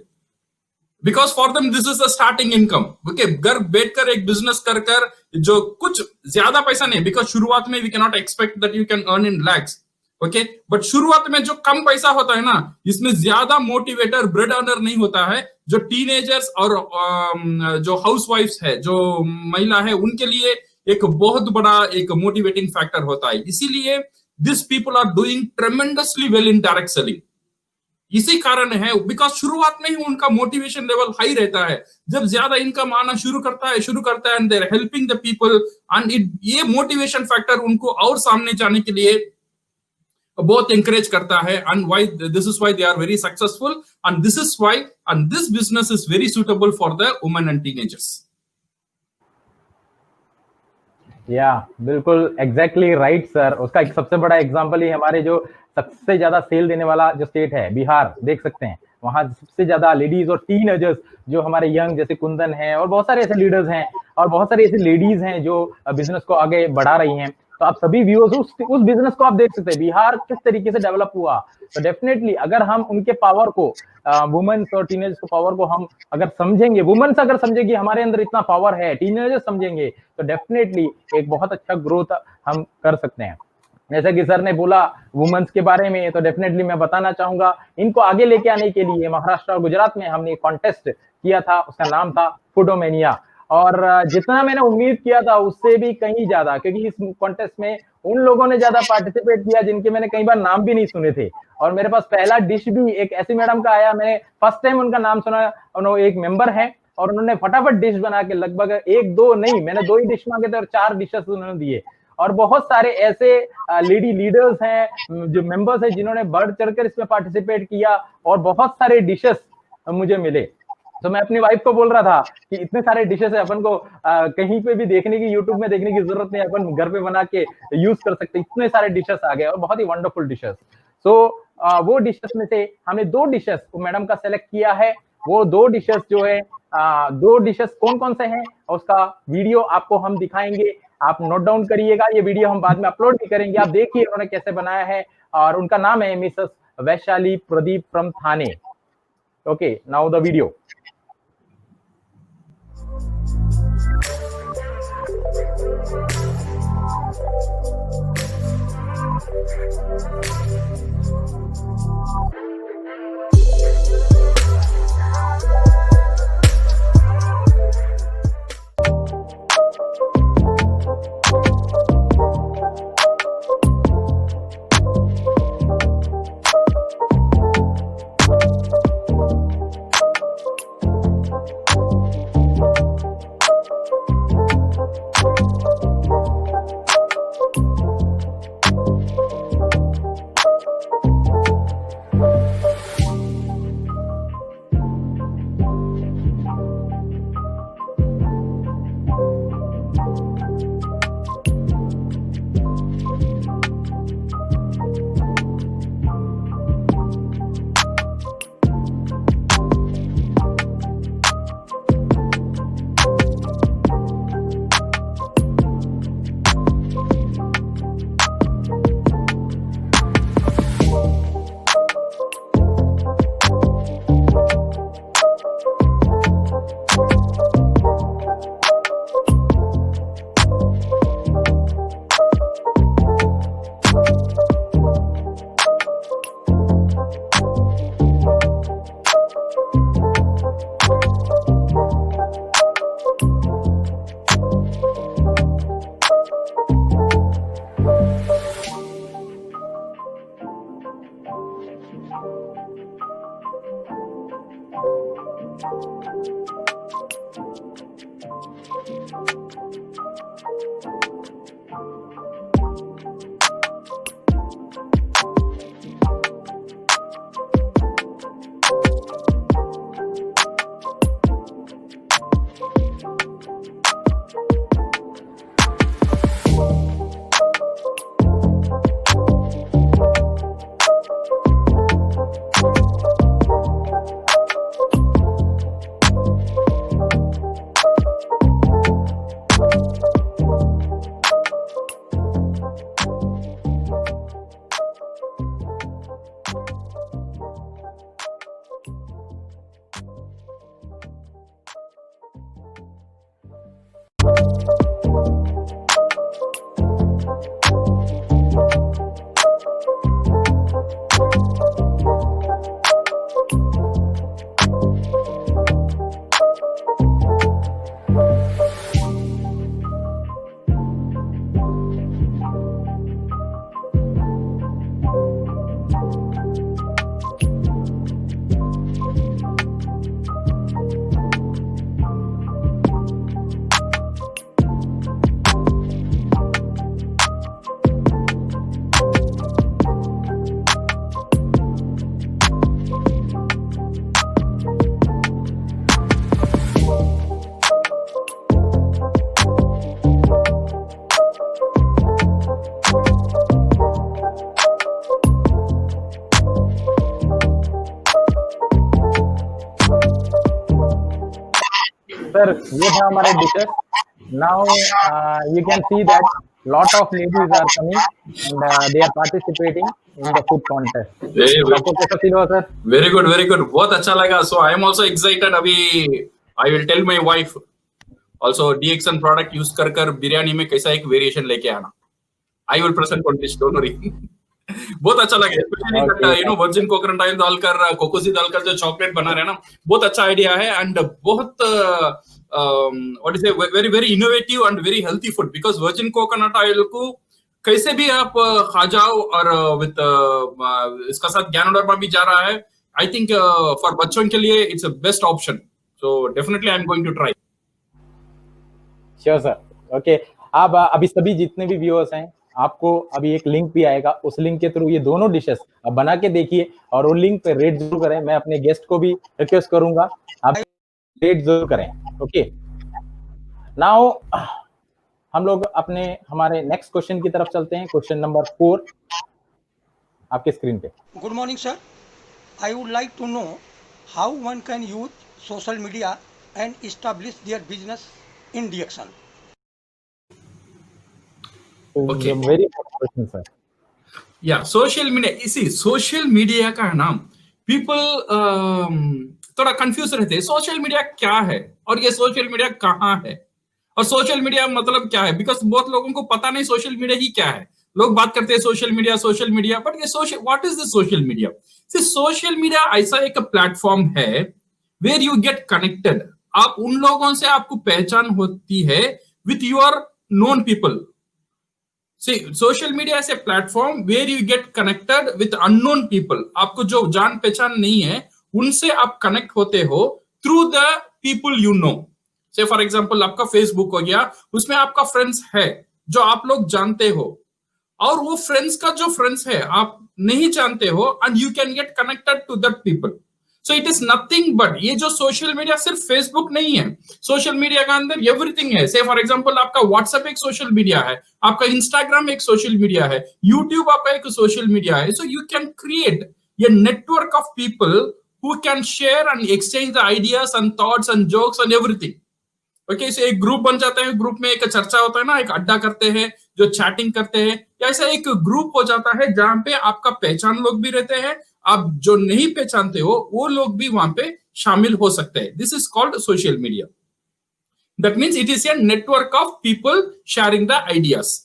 because for them this is the starting income. Okay, घर बैठकर एक बिजनेस कर जो कुछ ज्यादा पैसा नहीं, बिकॉज शुरुआत में we can not expect that you can earn in lakhs. Okay, but शुरुआत में जो कम पैसा होता है ना, इसमें ज्यादा मोटिवेटर ब्रेड अर्नर नहीं होता है. जो टीनेजर्स और जो हाउसवाइफ्स है, जो महिला है, उनके लिए एक बहुत बड़ा एक मोटिवेटिंग फैक्टर होता है. इसीलिए this people are doing tremendously well in direct selling. इसी कारण है, बिकॉज शुरुआत में ही उनका मोटिवेशन लेवल हाई रहता है. जब ज्यादा इनकम आना शुरू करता है and they are helping the people, and ये मोटिवेशन फैक्टर उनको और सामने जाने के लिए बहुत encourage करता है. And why this is why they are very successful, and this is why and this business is very suitable for the women and teenagers. बिल्कुल एग्जैक्टली राइट सर. उसका एक सबसे बड़ा एग्जांपल ही हमारे जो सबसे ज्यादा सेल देने वाला जो स्टेट है बिहार, देख सकते हैं, वहां सबसे ज्यादा लेडीज और टीनेजर्स जो हमारे यंग, जैसे कुंदन है और बहुत सारे ऐसे लीडर्स हैं और बहुत सारी ऐसी लेडीज हैं जो बिजनेस को आगे बढ़ा रही हैं. तो आप सभी व्यूअर्स उस बिजनेस को आप देख सकते हैं बिहार किस तरीके से डेवलप हुआ. तो डेफिनेटली अगर हम उनके पावर को, वुमेन्स और टीनेजर्स को पावर को हम अगर समझेंगे, वुमेन्स अगर समझेगी हमारे अंदर इतना पावर है, टीनेजर्स समझेंगे, तो डेफिनेटली एक बहुत अच्छा ग्रोथ हम कर सकते हैं. जैसा कि सर ने बोला वुमेन्स के बारे में, तो डेफिनेटली मैं बताना चाहूंगा, इनको आगे लेके आने के लिए महाराष्ट्र और गुजरात में हमने एक कॉन्टेस्ट किया था, उसका नाम था फूडोमेनिया. और जितना मैंने उम्मीद किया था उससे भी कहीं ज्यादा, क्योंकि इस कॉन्टेस्ट में उन लोगों ने ज्यादा पार्टिसिपेट किया जिनके मैंने कई बार नाम भी नहीं सुने थे. और मेरे पास पहला डिश भी एक ऐसी मैडम का आया, मैंने फर्स्ट टाइम उनका नाम सुना. उन्होंने एक मेंबर है और उन्होंने फटाफट डिश बना के, लगभग 1-2 नहीं, मैंने 2 ही डिश मांगे थे और 4 डिशेस उन्होंने दिए. और बहुत सारे ऐसे लेडी लीडर्स हैं, जो मेंबर्स हैं, जिन्होंने बढ़ चढ़कर इसमें पार्टिसिपेट किया और बहुत सारे डिशेस मुझे मिले. तो मैं अपनी वाइफ को बोल रहा था कि इतने सारे डिशेस है, अपन को कहीं पे भी देखने की, यूट्यूब में देखने की जरूरत नहीं, अपन घर पे बना के यूज कर सकते. इतने सारे डिशेस आ गए और बहुत ही वंडरफुल डिशेस. सो वो डिशेस में से हमने 2 डिशेस मैडम का सेलेक्ट किया है. वो 2 डिशेस जो है, 2 डिशेस कौन कौन से हैं, उसका वीडियो आपको हम दिखाएंगे. आप नोट डाउन करिएगा, ये वीडियो हम बाद में अपलोड भी करेंगे. आप देखिए उन्होंने कैसे बनाया है. और उनका नाम है Mrs Vaishali Pradeep from Thane. Okay, now the video. ये था हमारे dishes. Now you can see that lot of ladies are coming and they are participating in the food contest. आपको कैसा फील हुआ sir? Very good, very good, बहुत अच्छा लगा. So I am also excited. अभी I will tell my wife also DXN product use कर बिरयानी में कैसा एक वेरिएशन लेके आना. I will present on this, don't worry. बहुत अच्छा लगा, स्पेशली वर्जिन कोकोनट ऑयल डालकर, कोकोसी डालकर जो चॉकलेट बना रहे हैं ना, बहुत अच्छा आइडिया है. एंड बहुत what is it, very very innovative and very healthy food, because virgin coconut oil को कैसे भी आप खा जाओ, और विद इसका साथ ज्ञानोडर्मा भी जा रहा है. आई थिंक फॉर बच्चों के लिए it's a best option. So definitely I am going to try. Sure sir. Okay, आप अभी सभी जितने भी व्यूअर्स हैं, आपको अभी एक लिंक भी आएगा, उस लिंक के थ्रू ये दोनों डिशेस आप बना के देखिए और वो लिंक पे रेट जरूर करें. मैं अपने गेस्ट को भी रिक्वेस्ट करूंगा आप रेट जरूर करें. ओके, नाउ हम लोग हमारे नेक्स्ट क्वेश्चन की तरफ चलते हैं. क्वेश्चन नंबर 4 आपके स्क्रीन पे. Good morning sir. I would like to know how one can use social media and establish their business in DXN. Okay. Very good question sir. या सोशल मीडिया, इसी सोशल मीडिया का नाम पीपल थोड़ा कंफ्यूज रहते हैं. सोशल मीडिया क्या है और ये सोशल मीडिया कहाँ है और सोशल मीडिया मतलब क्या है, बिकॉज बहुत लोगों को पता नहीं सोशल मीडिया ही क्या है. लोग बात करते हैं सोशल मीडिया, बट ये social, what is the social media? Social media ऐसा एक प्लेटफॉर्म है वेयर यू गेट कनेक्टेड. आप उन लोगों से आपको पहचान होती है with your known people. See, social media is a platform where you get connected with unknown people. आपको जो जान पहचान नहीं है उनसे आप कनेक्ट होते हो through the people you know. Say for example, आपका Facebook हो गया, उसमें आपका फ्रेंड्स है जो आप लोग जानते हो, और वो फ्रेंड्स का जो फ्रेंड्स है आप नहीं जानते हो, and you can get connected to that people. So it is nothing but, ये जो सोशल मीडिया सिर्फ फेसबुक नहीं है, सोशल मीडिया का अंदर एवरीथिंग है. से फॉर एग्जांपल आपका व्हाट्सएप एक सोशल मीडिया है, आपका इंस्टाग्राम एक सोशल मीडिया है, यूट्यूब आपका एक सोशल मीडिया है. So you can create a network of people who can share and exchange the ideas and thoughts and jokes and everything. Okay, so एक ग्रुप बन जाता है, ग्रुप में एक चर्चा होता है ना, एक अड्डा करते हैं जो चैटिंग करते हैं, ऐसा एक ग्रुप हो जाता है जहां पे आपका पहचान लोग भी रहते हैं, आप जो नहीं पहचानते हो वो लोग भी वहां पे शामिल हो सकते हैं. This is called social media. That means it is a network of people sharing the ideas.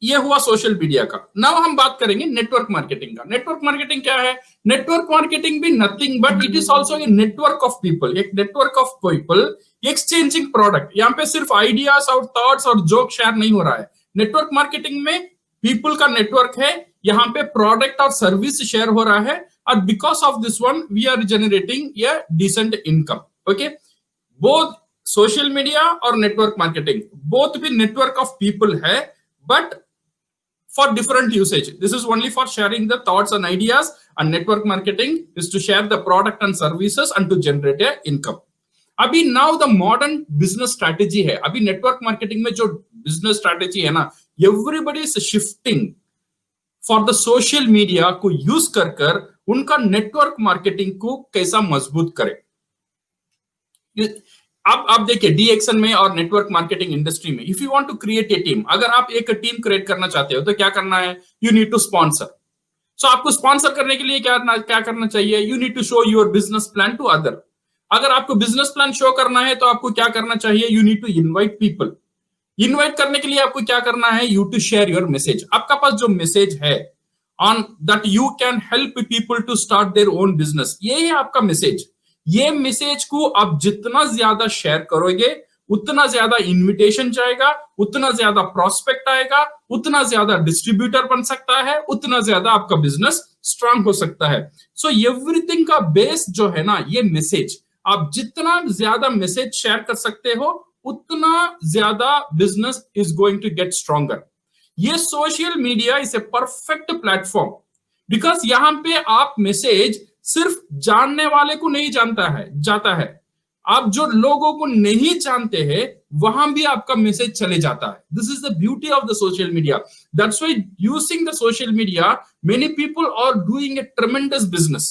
ये हुआ सोशल मीडिया का. नाउ हम बात करेंगे नेटवर्क मार्केटिंग का. नेटवर्क मार्केटिंग क्या है? नेटवर्क मार्केटिंग भी nothing but it is also a network of people. एक network of people exchanging product. यहाँ पे सिर्फ आइडियाज और थॉट्स और जोक शेयर नहीं हो रहा है. नेटवर्क मार्केटिंग में पीपल का नेटवर्क है, यहाँ पे प्रोडक्ट और सर्विस शेयर हो रहा है, और because of this one we are generating a decent income. Okay, both social media और नेटवर्क मार्केटिंग बोथ भी नेटवर्क ऑफ पीपल है, but for different usage. This is only for sharing the thoughts and ideas, and network marketing is to share the product and services and to generate a income. अभी now the modern business strategy है, अभी network marketing में जो business strategy है ना, everybody is shifting for the social media को use कर उनका network marketing को कैसा मजबूत करें. अब आप देखिए DXN में और नेटवर्क मार्केटिंग इंडस्ट्री में, if you want to create a team, अगर आप एक टीम क्रिएट करना चाहते हो तो क्या करना है? You need to sponsor. So आपको स्पॉन्सर करने के लिए क्या करना चाहिए? You need to show your business plan to other. अगर आपको बिजनेस प्लान शो करना है तो आपको क्या करना चाहिए? You need to invite people. Invite करने के लिए आपको क्या करना है? You to share your message. आपका पास जो मैसेज है on that you can help people to start their own business, ये है आपका मैसेज. ये मैसेज को आप जितना ज्यादा शेयर करोगे उतना ज्यादा इनविटेशन जाएगा, उतना ज्यादा प्रोस्पेक्ट आएगा, उतना ज्यादा डिस्ट्रीब्यूटर बन सकता है, उतना ज्यादा आपका बिजनेस स्ट्रांग हो सकता है. सो एवरीथिंग का बेस जो है ना, ये मैसेज. आप जितना ज्यादा मैसेज शेयर कर सकते हो उतना ज्यादा business is going to get stronger. ये social media is a perfect platform, because यहां पे आप मैसेज सिर्फ जानने वाले को नहीं जाता है, आप जो लोगों को नहीं जानते हैं वहां भी आपका मैसेज चले जाता है. This is the beauty of the social media. That's why using the social media many people are doing a tremendous business.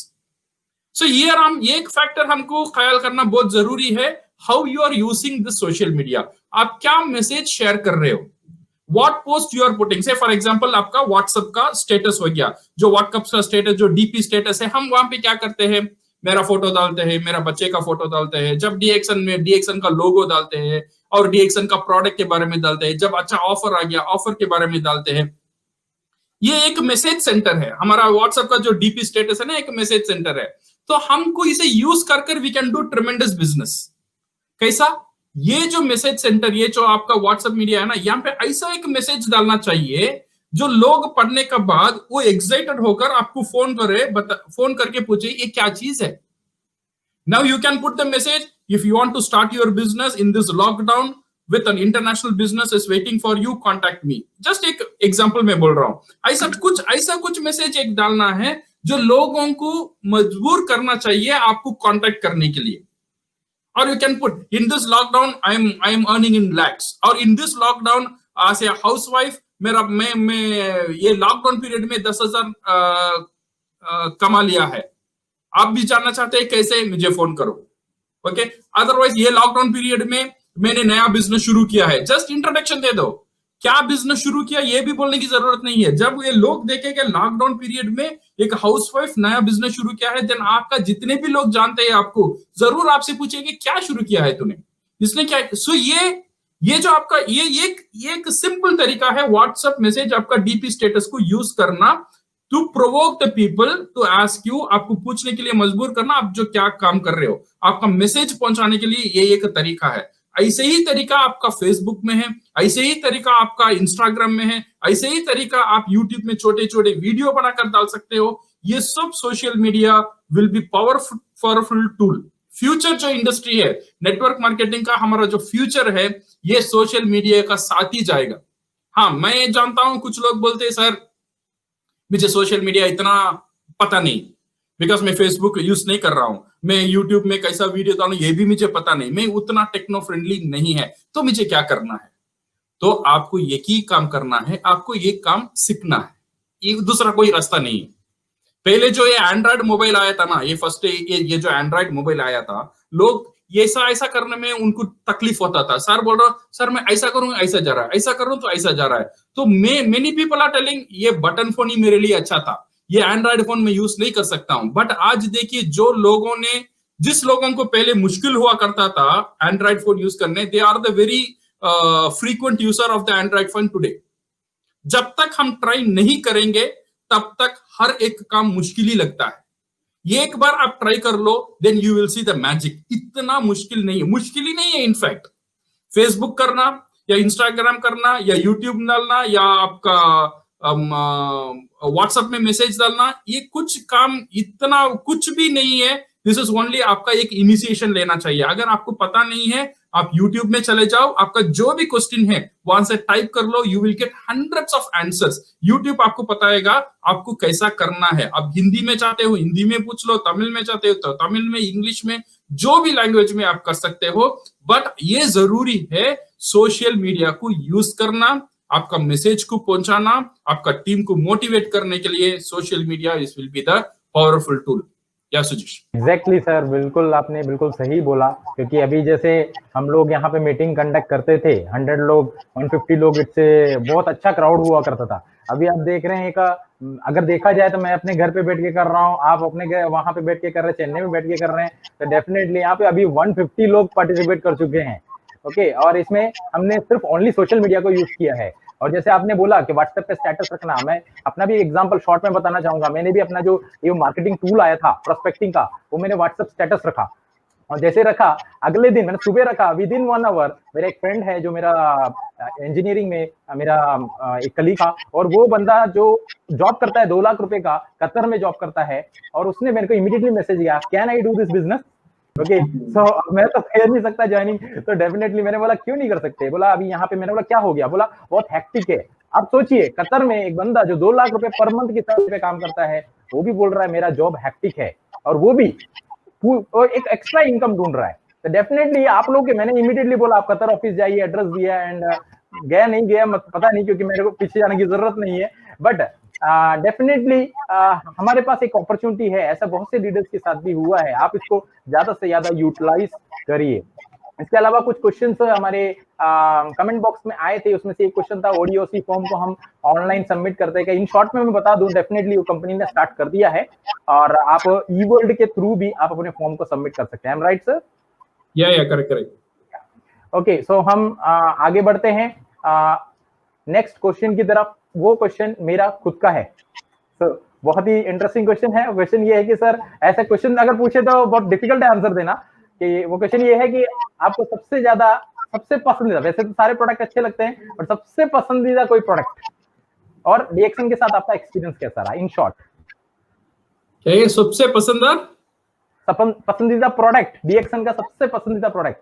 So ये एक फैक्टर हमको ख्याल करना बहुत जरूरी है. How you are using this social media, आप क्या मैसेज शेयर कर रहे हो, what post you are putting. Say for example आपका व्हाट्सएप का स्टेटस हो गया, जो व्हाट्सएप का स्टेटस, जो डीपी स्टेटस है, हम वहां पे क्या करते हैं, मेरा फोटो डालते हैं, मेरा बच्चे का फोटो डालते हैं, जब डीएक्शन में डीएक्शन का लोगो डालते हैं और डीएक्शन का प्रोडक्ट के बारे में डालते हैं, जब अच्छा ऑफर आ गया ऑफर के बारे में डालते हैं। ये एक मैसेज सेंटर है, हमारा व्हाट्सएप का जो डीपी स्टेटस है ना, एक मैसेज सेंटर है। तो हमको इसे यूज कर we can do tremendous business. कैसा, ये जो मैसेज सेंटर, ये जो आपका व्हाट्सएप मीडिया है ना, यहाँ पे ऐसा एक मैसेज डालना चाहिए जो लोग पढ़ने के बाद वो एक्साइटेड होकर आपको फोन करके पूछे ये क्या चीज है। Now you can put the message, if you want to start your business in this lockdown with an international business is waiting for you, contact me। just एक एग्जांपल मैं बोल रहा हूं। ऐसा कुछ मैसेज एक डालना है जो लोगों को मजबूर करना चाहिए आपको कांटेक्ट करने के लिए। और you can put in this lockdown I am earning in lakhs, और in this lockdown as a housewife मेरा मैं ये लॉकडाउन पीरियड में 10,000 कमा लिया है, आप भी जानना चाहते हैं कैसे, मुझे फोन करो। ओके, अदरवाइज ये लॉकडाउन पीरियड में मैंने नया बिजनेस शुरू किया है, जस्ट इंट्रोडक्शन दे दो, क्या बिजनेस शुरू किया ये भी बोलने की जरूरत नहीं है। जब ये लोग देखेंगे लॉकडाउन पीरियड में एक हाउसवाइफ नया बिजनेस शुरू किया है, देन आपका जितने भी लोग जानते हैं आपको जरूर आपसे पूछेंगे क्या शुरू किया है तूने, इसने क्या। सो ये जो आपका ये एक सिंपल तरीका है व्हाट्सएप मैसेज आपका डीपी स्टेटस को यूज करना to provoke the people to ask you, आपको पूछने के लिए मजबूर करना आप जो क्या काम कर रहे हो, आपका मैसेज पहुंचाने के लिए ये एक तरीका है। ऐसे ही तरीका आपका फेसबुक में है, ऐसे ही तरीका आपका इंस्टाग्राम में है, ऐसे ही तरीका आप यूट्यूब में छोटे छोटे वीडियो बनाकर डाल सकते हो। ये सब social media will be powerful tool. Future जो इंडस्ट्री है नेटवर्क मार्केटिंग का, हमारा जो फ्यूचर है ये सोशल मीडिया का साथ ही जाएगा। हाँ, मैं जानता हूं कुछ लोग बोलते हैं सर मुझे सोशल मीडिया इतना पता नहीं, बिकॉज मैं फेसबुक यूज नहीं कर रहा हूं, मैं यूट्यूब में कैसा वीडियो डालूं ये भी मुझे पता नहीं, मैं उतना टेक्नो फ्रेंडली नहीं है, तो मुझे क्या करना है। तो आपको एक ही काम करना है, आपको ये काम सीखना है, ये दूसरा कोई रास्ता नहीं है। पहले जो ये एंड्रॉइड मोबाइल आया था ना, ये फर्स्ट ये जो एंड्रॉइड मोबाइल आया था, लोग ये ऐसा करने में उनको तकलीफ होता था। सर बोल रहा सर मैं ऐसा करूं ऐसा जा रहा है, ऐसा करूं तो ऐसा जा रहा है। तो मेनी पीपल आर टेलिंग ये बटन फोन ही मेरे लिए अच्छा था, ये एंड्रॉइड फोन में यूज नहीं कर सकता हूं। बट आज देखिए जिस लोगों को पहले मुश्किल हुआ करता था एंड्रॉइड फोन यूज करने, they are the very frequent user of the android phone today. जब तक हम ट्राई नहीं करेंगे तब तक हर एक काम मुश्किल ही लगता है। ये एक बार आप ट्राई कर लो, then you will see the magic. इतना मुश्किल नहीं है। इनफैक्ट फेसबुक करना या इंस्टाग्राम करना या यूट्यूब डालना या आपका व्हाट्सएप में मैसेज डालना, ये कुछ काम इतना कुछ भी नहीं है। दिस इज ओनली आपका एक इनिशिएशन लेना चाहिए। अगर आपको पता नहीं है आप यूट्यूब में चले जाओ, आपका जो भी क्वेश्चन है वहां से टाइप कर लो, you will get hundreds of answers. YouTube आपको बताएगा आपको कैसा करना है। आप हिंदी में चाहते हो हिंदी में पूछ लो, तमिल में चाहते हो तो तमिल में, इंग्लिश में, जो भी लैंग्वेज में आप कर सकते हो। बट ये जरूरी है सोशल मीडिया को यूज करना, आपका मैसेज को पहुंचाना, आपका टीम को मोटिवेट करने के लिए social media is will be the powerful tool. या सुजीश? एग्जैक्टली सर, बिल्कुल आपने बिल्कुल सही बोला। क्योंकि अभी जैसे हम लोग यहाँ पे मीटिंग कंडक्ट करते थे, 100 लोग 150 लोग, इससे बहुत अच्छा क्राउड हुआ करता था। अभी आप देख रहे हैं अगर देखा जाए तो मैं अपने घर पे बैठ के कर रहा हूँ, आप अपने वहां पे बैठ के कर रहे हैं, चेन्नई में बैठ के कर रहे हैं, तो डेफिनेटली यहाँ पे अभी 150 लोग पार्टिसिपेट कर चुके हैं। ओके, और इसमें हमने सिर्फ ओनली सोशल मीडिया को यूज किया है। और जैसे आपने बोला कि व्हाट्सएप पे स्टेटस रखना, मैं अपना भी एग्जांपल शॉर्ट में बताना चाहूंगा। मैंने भी अपना जो ये मार्केटिंग टूल आया था प्रोस्पेक्टिंग का, वो मैंने व्हाट्सएप स्टेटस रखा, और जैसे रखा अगले दिन मैंने सुबह रखा, विद इन 1 आवर मेरा एक फ्रेंड है जो मेरा इंजीनियरिंग में मेरा एक कलीग था, और वो बंदा जो जॉब करता है 2 लाख रुपए का, कतर में जॉब करता है, और उसने मेरे को इमीडिएटली मैसेज किया, can I do this business? Okay, so मैं तो कर नहीं सकता ज्वाइनिंग, तो डेफिनेटली मैंने बोला क्यों नहीं कर सकते? बोला अभी यहाँ पे, मैंने बोला क्या हो गया? बोला बहुत हेक्टिक है। अब सोचिए कतर में एक बंदा जो 2 लाख रुपए पर मंथ की सैलरी पे काम करता है, वो भी बोल रहा है मेरा जॉब हेक्टिक है, और वो भी एक एक्स्ट्रा इनकम ढूंढ रहा है। तो डेफिनेटली आप लोग के, मैंने इमीडिएटली बोला आप कतर ऑफिस जाइए, एड्रेस दिया, एंड गया नहीं गया पता नहीं, क्योंकि मेरे को पीछे जाने की जरूरत नहीं है। बट डेफिनेटली हमारे पास एक अपॉर्चुनिटी है। ऐसा बहुत से लीडर्स के साथ भी हुआ है। आप इसको ज्यादा से ज्यादा यूटिलाइज करिए। इसके अलावा कुछ क्वेश्चंस हमारे कमेंट बॉक्स में आए थे, उसमें से एक क्वेश्चन था ओडीओसी फॉर्म को हम ऑनलाइन सबमिट करते हैं क्या? इन शॉर्ट में मैं बता दूं, डेफिनेटली वो कंपनी ने स्टार्ट कर दिया है और आप ई वर्ल्ड के थ्रू भी आप अपने फॉर्म को सबमिट कर सकते हैं। Right sir? या करेक्ट। ओके, सो हम आगे बढ़ते हैं नेक्स्ट क्वेश्चन की तरफ। वो क्वेश्चन मेरा खुद का है। सर बहुत ही इंटरेस्टिंग क्वेश्चन है। क्वेश्चन ये है कि सर ऐसा क्वेश्चन अगर पूछे तो बहुत डिफिकल्ट है आंसर देना, कि वो क्वेश्चन ये है कि आपको सबसे पसंदीदा, वैसे तो सारे प्रोडक्ट अच्छे लगते हैं, और सबसे पसंदीदा कोई प्रोडक्ट और डीएक्सन के साथ आपका एक्सपीरियंस कैसा रहा? इन शॉर्ट, सबसे पसंदीदा प्रोडक्ट, डीएक्सन का सबसे पसंदीदा प्रोडक्ट।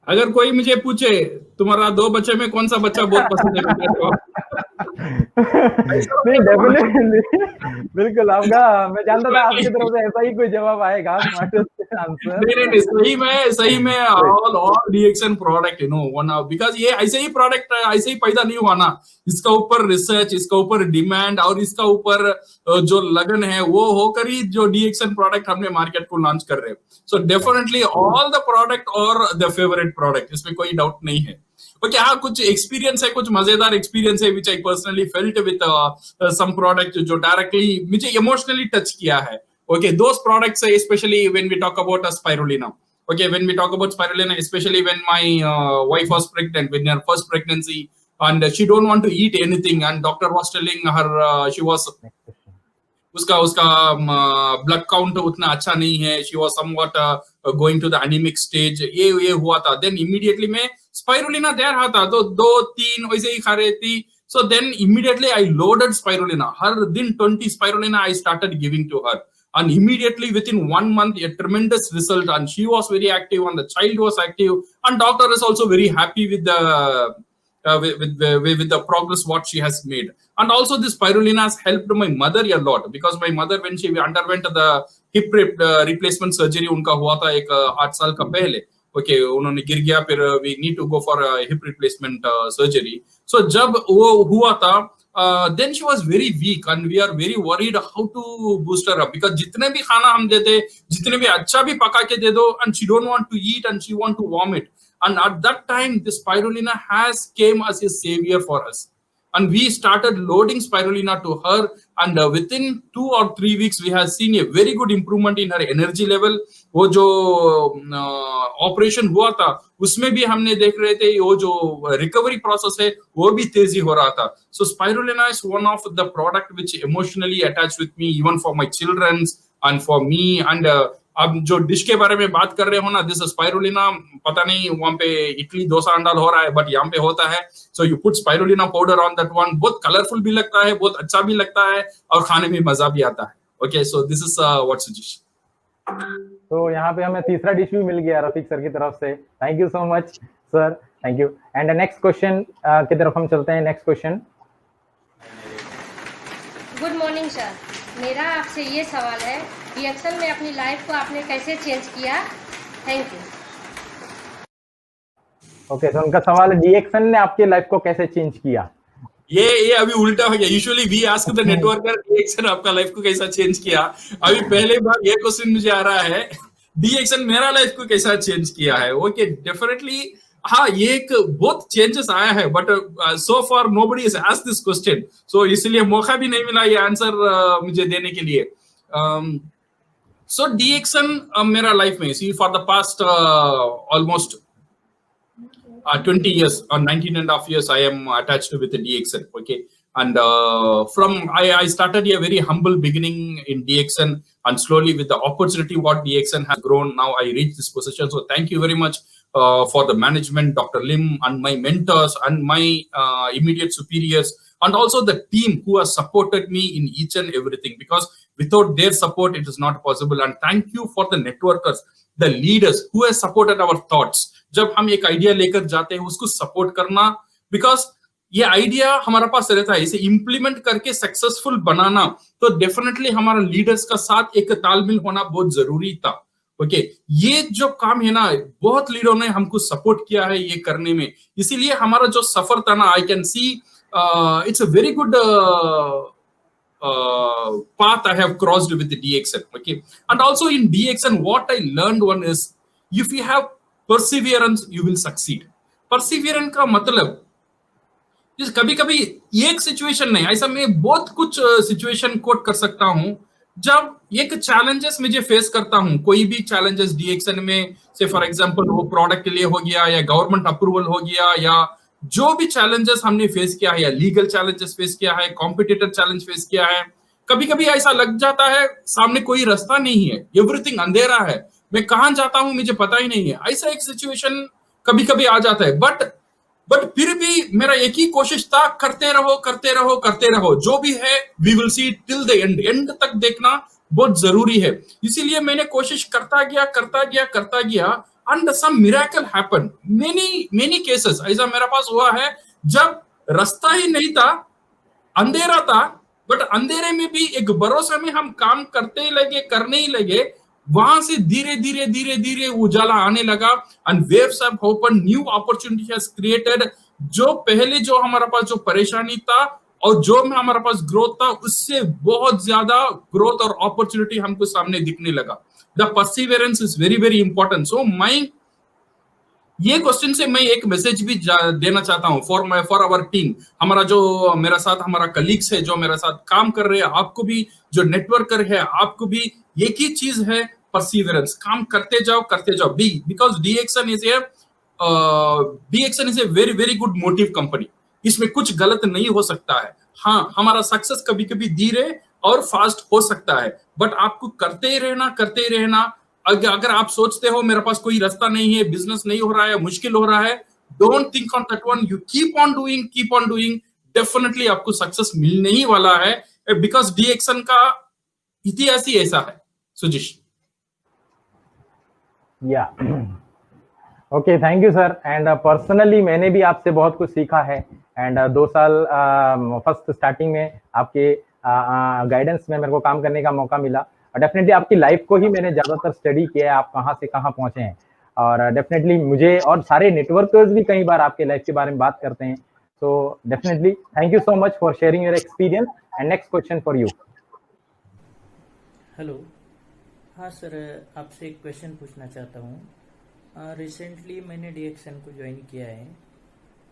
अगर कोई मुझे पूछे तुम्हारा 2 बच्चे में कौन सा बच्चा बहुत पसंद है, नहीं डेफिनेटली, बिल्कुल आपका, मैं जानता था आपकी तरफ से ऐसा ही कोई जवाब आएगा। आंसर नहीं, सही में ऑल डीएक्सन प्रोडक्ट, बिकॉज ये ऐसे ही प्रोडक्ट ऐसे ही पैदा नहीं हुआ ना, इसका ऊपर रिसर्च, इसका ऊपर डिमांड और इसका ऊपर जो लगन है वो होकर ही जो डीएक्सन प्रोडक्ट हमने मार्केट को लॉन्च कर रहे हैं। So definitely all the product और द फेवरेट प्रोडक्ट, इसमें कोई डाउट नहीं है। ओके, हाँ, कुछ एक्सपीरियंस है, कुछ मजेदार एक्सपीरियंस है which I personally felt with some product जो डायरेक्टली मुझे इमोशनली टच किया है। Okay, those products specially when we talk about spirulina. Okay, when we talk about spirulina, especially when my wife was pregnant, with her first pregnancy, and she don't want to eat anything, and doctor was telling her she was उसका ब्लड काउंट उतना अच्छा नहीं है, she was somewhat going to the anemic stage, ये हुआ था। then immediately मैं spirulina दे रहा था, तो 2-3 वैसे ही खा रही थी। so then immediately I loaded spirulina, हर दिन 20 spirulina I started giving to her, and immediately within 1 month a tremendous result, and she was very active and the child was active, and doctor is also very happy with the progress what she has made. And also this spirulina has helped my mother a lot, because my mother when she underwent the hip replacement surgery, उनका हुआ था एक 8 साल का पहले। ओके, उन्होंने गिर गया, फिर we need to go for a hip replacement surgery. So जब वो हुआ था, then she was very weak and we are very worried how to boost her up, because जितने भी खाना हम देते, जितने भी अच्छा भी पका के दे दो, and she don't want to eat and she want to vomit. And at that time this spirulina has came as a savior for us, and we started loading spirulina to her, and within 2 or 3 weeks we have seen a very good improvement in her energy level. वो जो ऑपरेशन हुआ था उसमें भी हमने देख रहे थे, वो जो रिकवरी प्रोसेस है वो भी तेजी हो रहा था। So spirulina is one of the product which emotionally attached with me, even for my children and for me. And अब जो डिश के बारे में बात कर रहे हो ना, दिस स्पाइरुलिना, पता नहीं वहां पे इडली डोसा अंडाल हो रहा है, बट यहाँ पे होता है। So you put spirulina powder on that one, बहुत कलरफुल भी लगता है, बहुत अच्छा भी लगता है, और खाने में मजा भी आता है। Okay, so this is what suggest. तो यहाँ पे हमें तीसरा डिश भी मिल गया रफीक सर की तरफ से। Thank you so much sir, thank you. And next question की तरफ हम चलते हैं। Next question. Good morning sir, मेरा आपसे ये सवाल है, डीएक्सन में अपनी लाइफ को आपने कैसे चेंज किया? Thank you. ओके, तो उनका सवाल है डीएक्सन ने आपकी लाइफ को कैसे चेंज किया। ये अभी उल्टा हो गया। Usually we ask the networker DXN आपका लाइफ को कैसा चेंज किया। अभी पहले बार ये क्वेश्चन मुझे आ रहा है, डीएक्सन मेरा लाइफ को कैसा चेंज किया है। ओके, डेफिनेटली हाँ, ये एक बहुत चेंजेस आया है, but so far nobody has asked this question, so इसलिए मौका भी नहीं मिला ये आंसर मुझे देने के लिए। सो डीएक्सन मेरा लाइफ में, see for the past almost 20 years or 19.5 years I am attached with the DXN. Okay, and from I started a very humble beginning in DXN, and slowly with the opportunity what DXN has grown, now I reached this position. So thank you very much for the management, Dr. Lim, and my mentors and my immediate superiors, and also the team who has supported me in each and everything, because without their support it is not possible. And thank you for the networkers, the leaders who has supported our thoughts. जब हम एक आइडिया लेकर जाते हैं उसको सपोर्ट करना, बिकॉज ये आइडिया हमारे पास रहता है, इसे इम्प्लीमेंट करके सक्सेसफुल बनाना, तो डेफिनेटली हमारा लीडर्स का साथ एक तालमेल होना बहुत जरूरी था। ओके, ये जो काम है ना, बहुत लीडरों ने हमको सपोर्ट किया है ये करने में, इसीलिए हमारा जो सफर था ना, I can see it's a very good path I have crossed with the DXN. Okay, and also in DXN what I learned one is, if you have Perseverance you will succeed. Perseverance का मतलब कभी कभी एक सिचुएशन नहीं, ऐसा मैं बहुत कुछ सिचुएशन कोट कर सकता हूं जब एक चैलेंजेस मुझे फेस करता हूं, कोई भी चैलेंजेस डीएक्सन में, से फॉर एग्जांपल वो प्रोडक्ट के लिए हो गया या गवर्नमेंट अप्रूवल हो गया या जो भी चैलेंजेस हमने फेस किया है या लीगल चैलेंजेस फेस किया है, कॉम्पिटिटर चैलेंज फेस किया है, कभी कभी ऐसा लग जाता है सामने कोई रास्ता नहीं है, एवरीथिंग अंधेरा है, मैं कहां जाता हूं मुझे पता ही नहीं है, ऐसा एक सिचुएशन कभी कभी आ जाता है। बट फिर भी मेरा एक ही कोशिश था, करते रहो करते रहो करते रहो, जो भी है we will see till the end, end तक देखना बहुत जरूरी है। इसीलिए मैंने कोशिश करता गया and some miracle happened. Many cases ऐसा मेरे पास हुआ है जब रास्ता ही नहीं था, अंधेरा था, बट अंधेरे में भी एक भरोसा में हम काम करने ही लगे, वहां से धीरे धीरे उजाला आने लगा and waves of hope and new opportunity has created. जो पहले जो हमारे पास जो परेशानी था और जो में हमारे पास ग्रोथ था, उससे बहुत ज्यादा ग्रोथ और अपॉर्चुनिटी हमको सामने दिखने लगा। The perseverance is very very important. So ये क्वेश्चन से मैं एक मैसेज भी देना चाहता हूं फॉर आवर टीम, हमारा जो मेरा साथ हमारा कलीग्स है जो मेरे साथ काम कर रहे हैं, आपको भी जो नेटवर्कर है आपको भी एक ही चीज है, परसिवियरेंस, काम करते जाओ because DXN is a very very good motive company, इसमें कुछ गलत नहीं हो सकता है। हाँ, हमारा सक्सेस कभी कभी धीरे और फास्ट हो सकता है, बट आपको करते ही रहना। अगर आप सोचते हो मेरे पास कोई रास्ता नहीं है, बिजनेस नहीं हो रहा है, मुश्किल हो रहा है, don't think on that one, you keep on doing, definitely आपको सक्सेस मिलने ही वाला है, बिकॉज डीएक्सन का इतिहास ही ऐसा है। सुजीश, या okay, thank you sir. And personally मैंने भी आपसे बहुत कुछ सीखा है एंड 2 साल फर्स्ट स्टार्टिंग में आपके गाइडेंस में मेरे को काम करने का मौका मिला। डेफिनेटली आपकी लाइफ को ही मैंने ज्यादातर स्टडी किया है, आप कहाँ से कहाँ पहुंचे हैं, और डेफिनेटली मुझे और सारे नेटवर्कर्स भी कई बार आपके लाइफ के बारे में बात करते हैं। So definitely thank you so much for sharing your experience. And next question for you. Hello, हाँ सर, आपसे एक क्वेश्चन पूछना चाहता हूँ। रिसेंटली मैंने डीएक्सन को ज्वाइन किया है,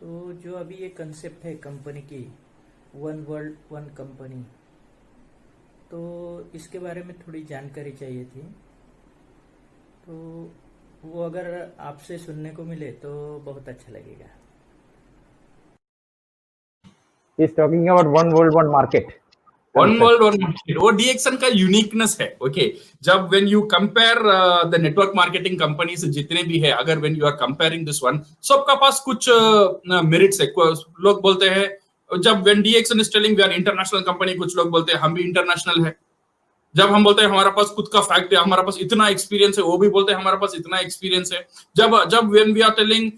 तो जो अभी ये कंसेप्ट है कंपनी की, वन वर्ल्ड वन कंपनी, तो इसके बारे में थोड़ी जानकारी चाहिए थी, तो वो अगर आपसे सुनने को मिले तो बहुत अच्छा लगेगा। He's talking about one world one market. One world one market, वो डीएक्सन का यूनिकनेस है। ओके, जब when you compare the network marketing companies जितने भी है, अगर when you are comparing this one, सबका पास कुछ मेरिट्स है। लोग बोलते हैं जब when DXN is telling we are international company, कुछ लोग बोलते हैं हम भी इंटरनेशनल है। जब हम बोलते हैं हमारे पास खुद का फैक्ट है, हमारे पास इतना एक्सपीरियंस है, वो भी बोलते हैं हमारे पास इतना एक्सपीरियंस है। जब व्हेन वी आर टेलिंग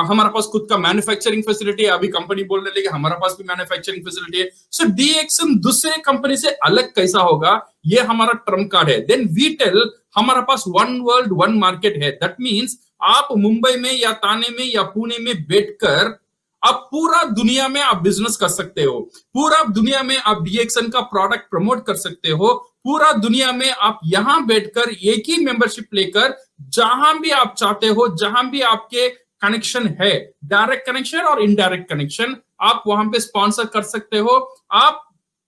हमारे पास खुद का मैन्युफैक्चरिंग फैसिलिटी है, अभी कंपनी बोलने लगी हमारे पास भी मैन्युफैक्चरिंग फैसिलिटी है। सो डीएक्सन दूसरे कंपनी से अलग कैसा होगा, ये हमारा ट्रम्प कार्ड है। देन वी टेल हमारे पास वन वर्ल्ड वन मार्केट है। दैट मीन्स आप मुंबई में या थाने में या पुणे में बैठकर आप पूरा दुनिया में आप बिजनेस कर सकते हो, पूरा दुनिया में आप डीएक्सन का प्रोडक्ट प्रमोट कर सकते हो, पूरा दुनिया में आप यहां बैठकर एक ही मेंबरशिप लेकर जहां भी आप चाहते हो, जहां भी आपके कनेक्शन है, डायरेक्ट कनेक्शन और इनडायरेक्ट कनेक्शन, आप वहां पे स्पॉन्सर कर सकते हो। आप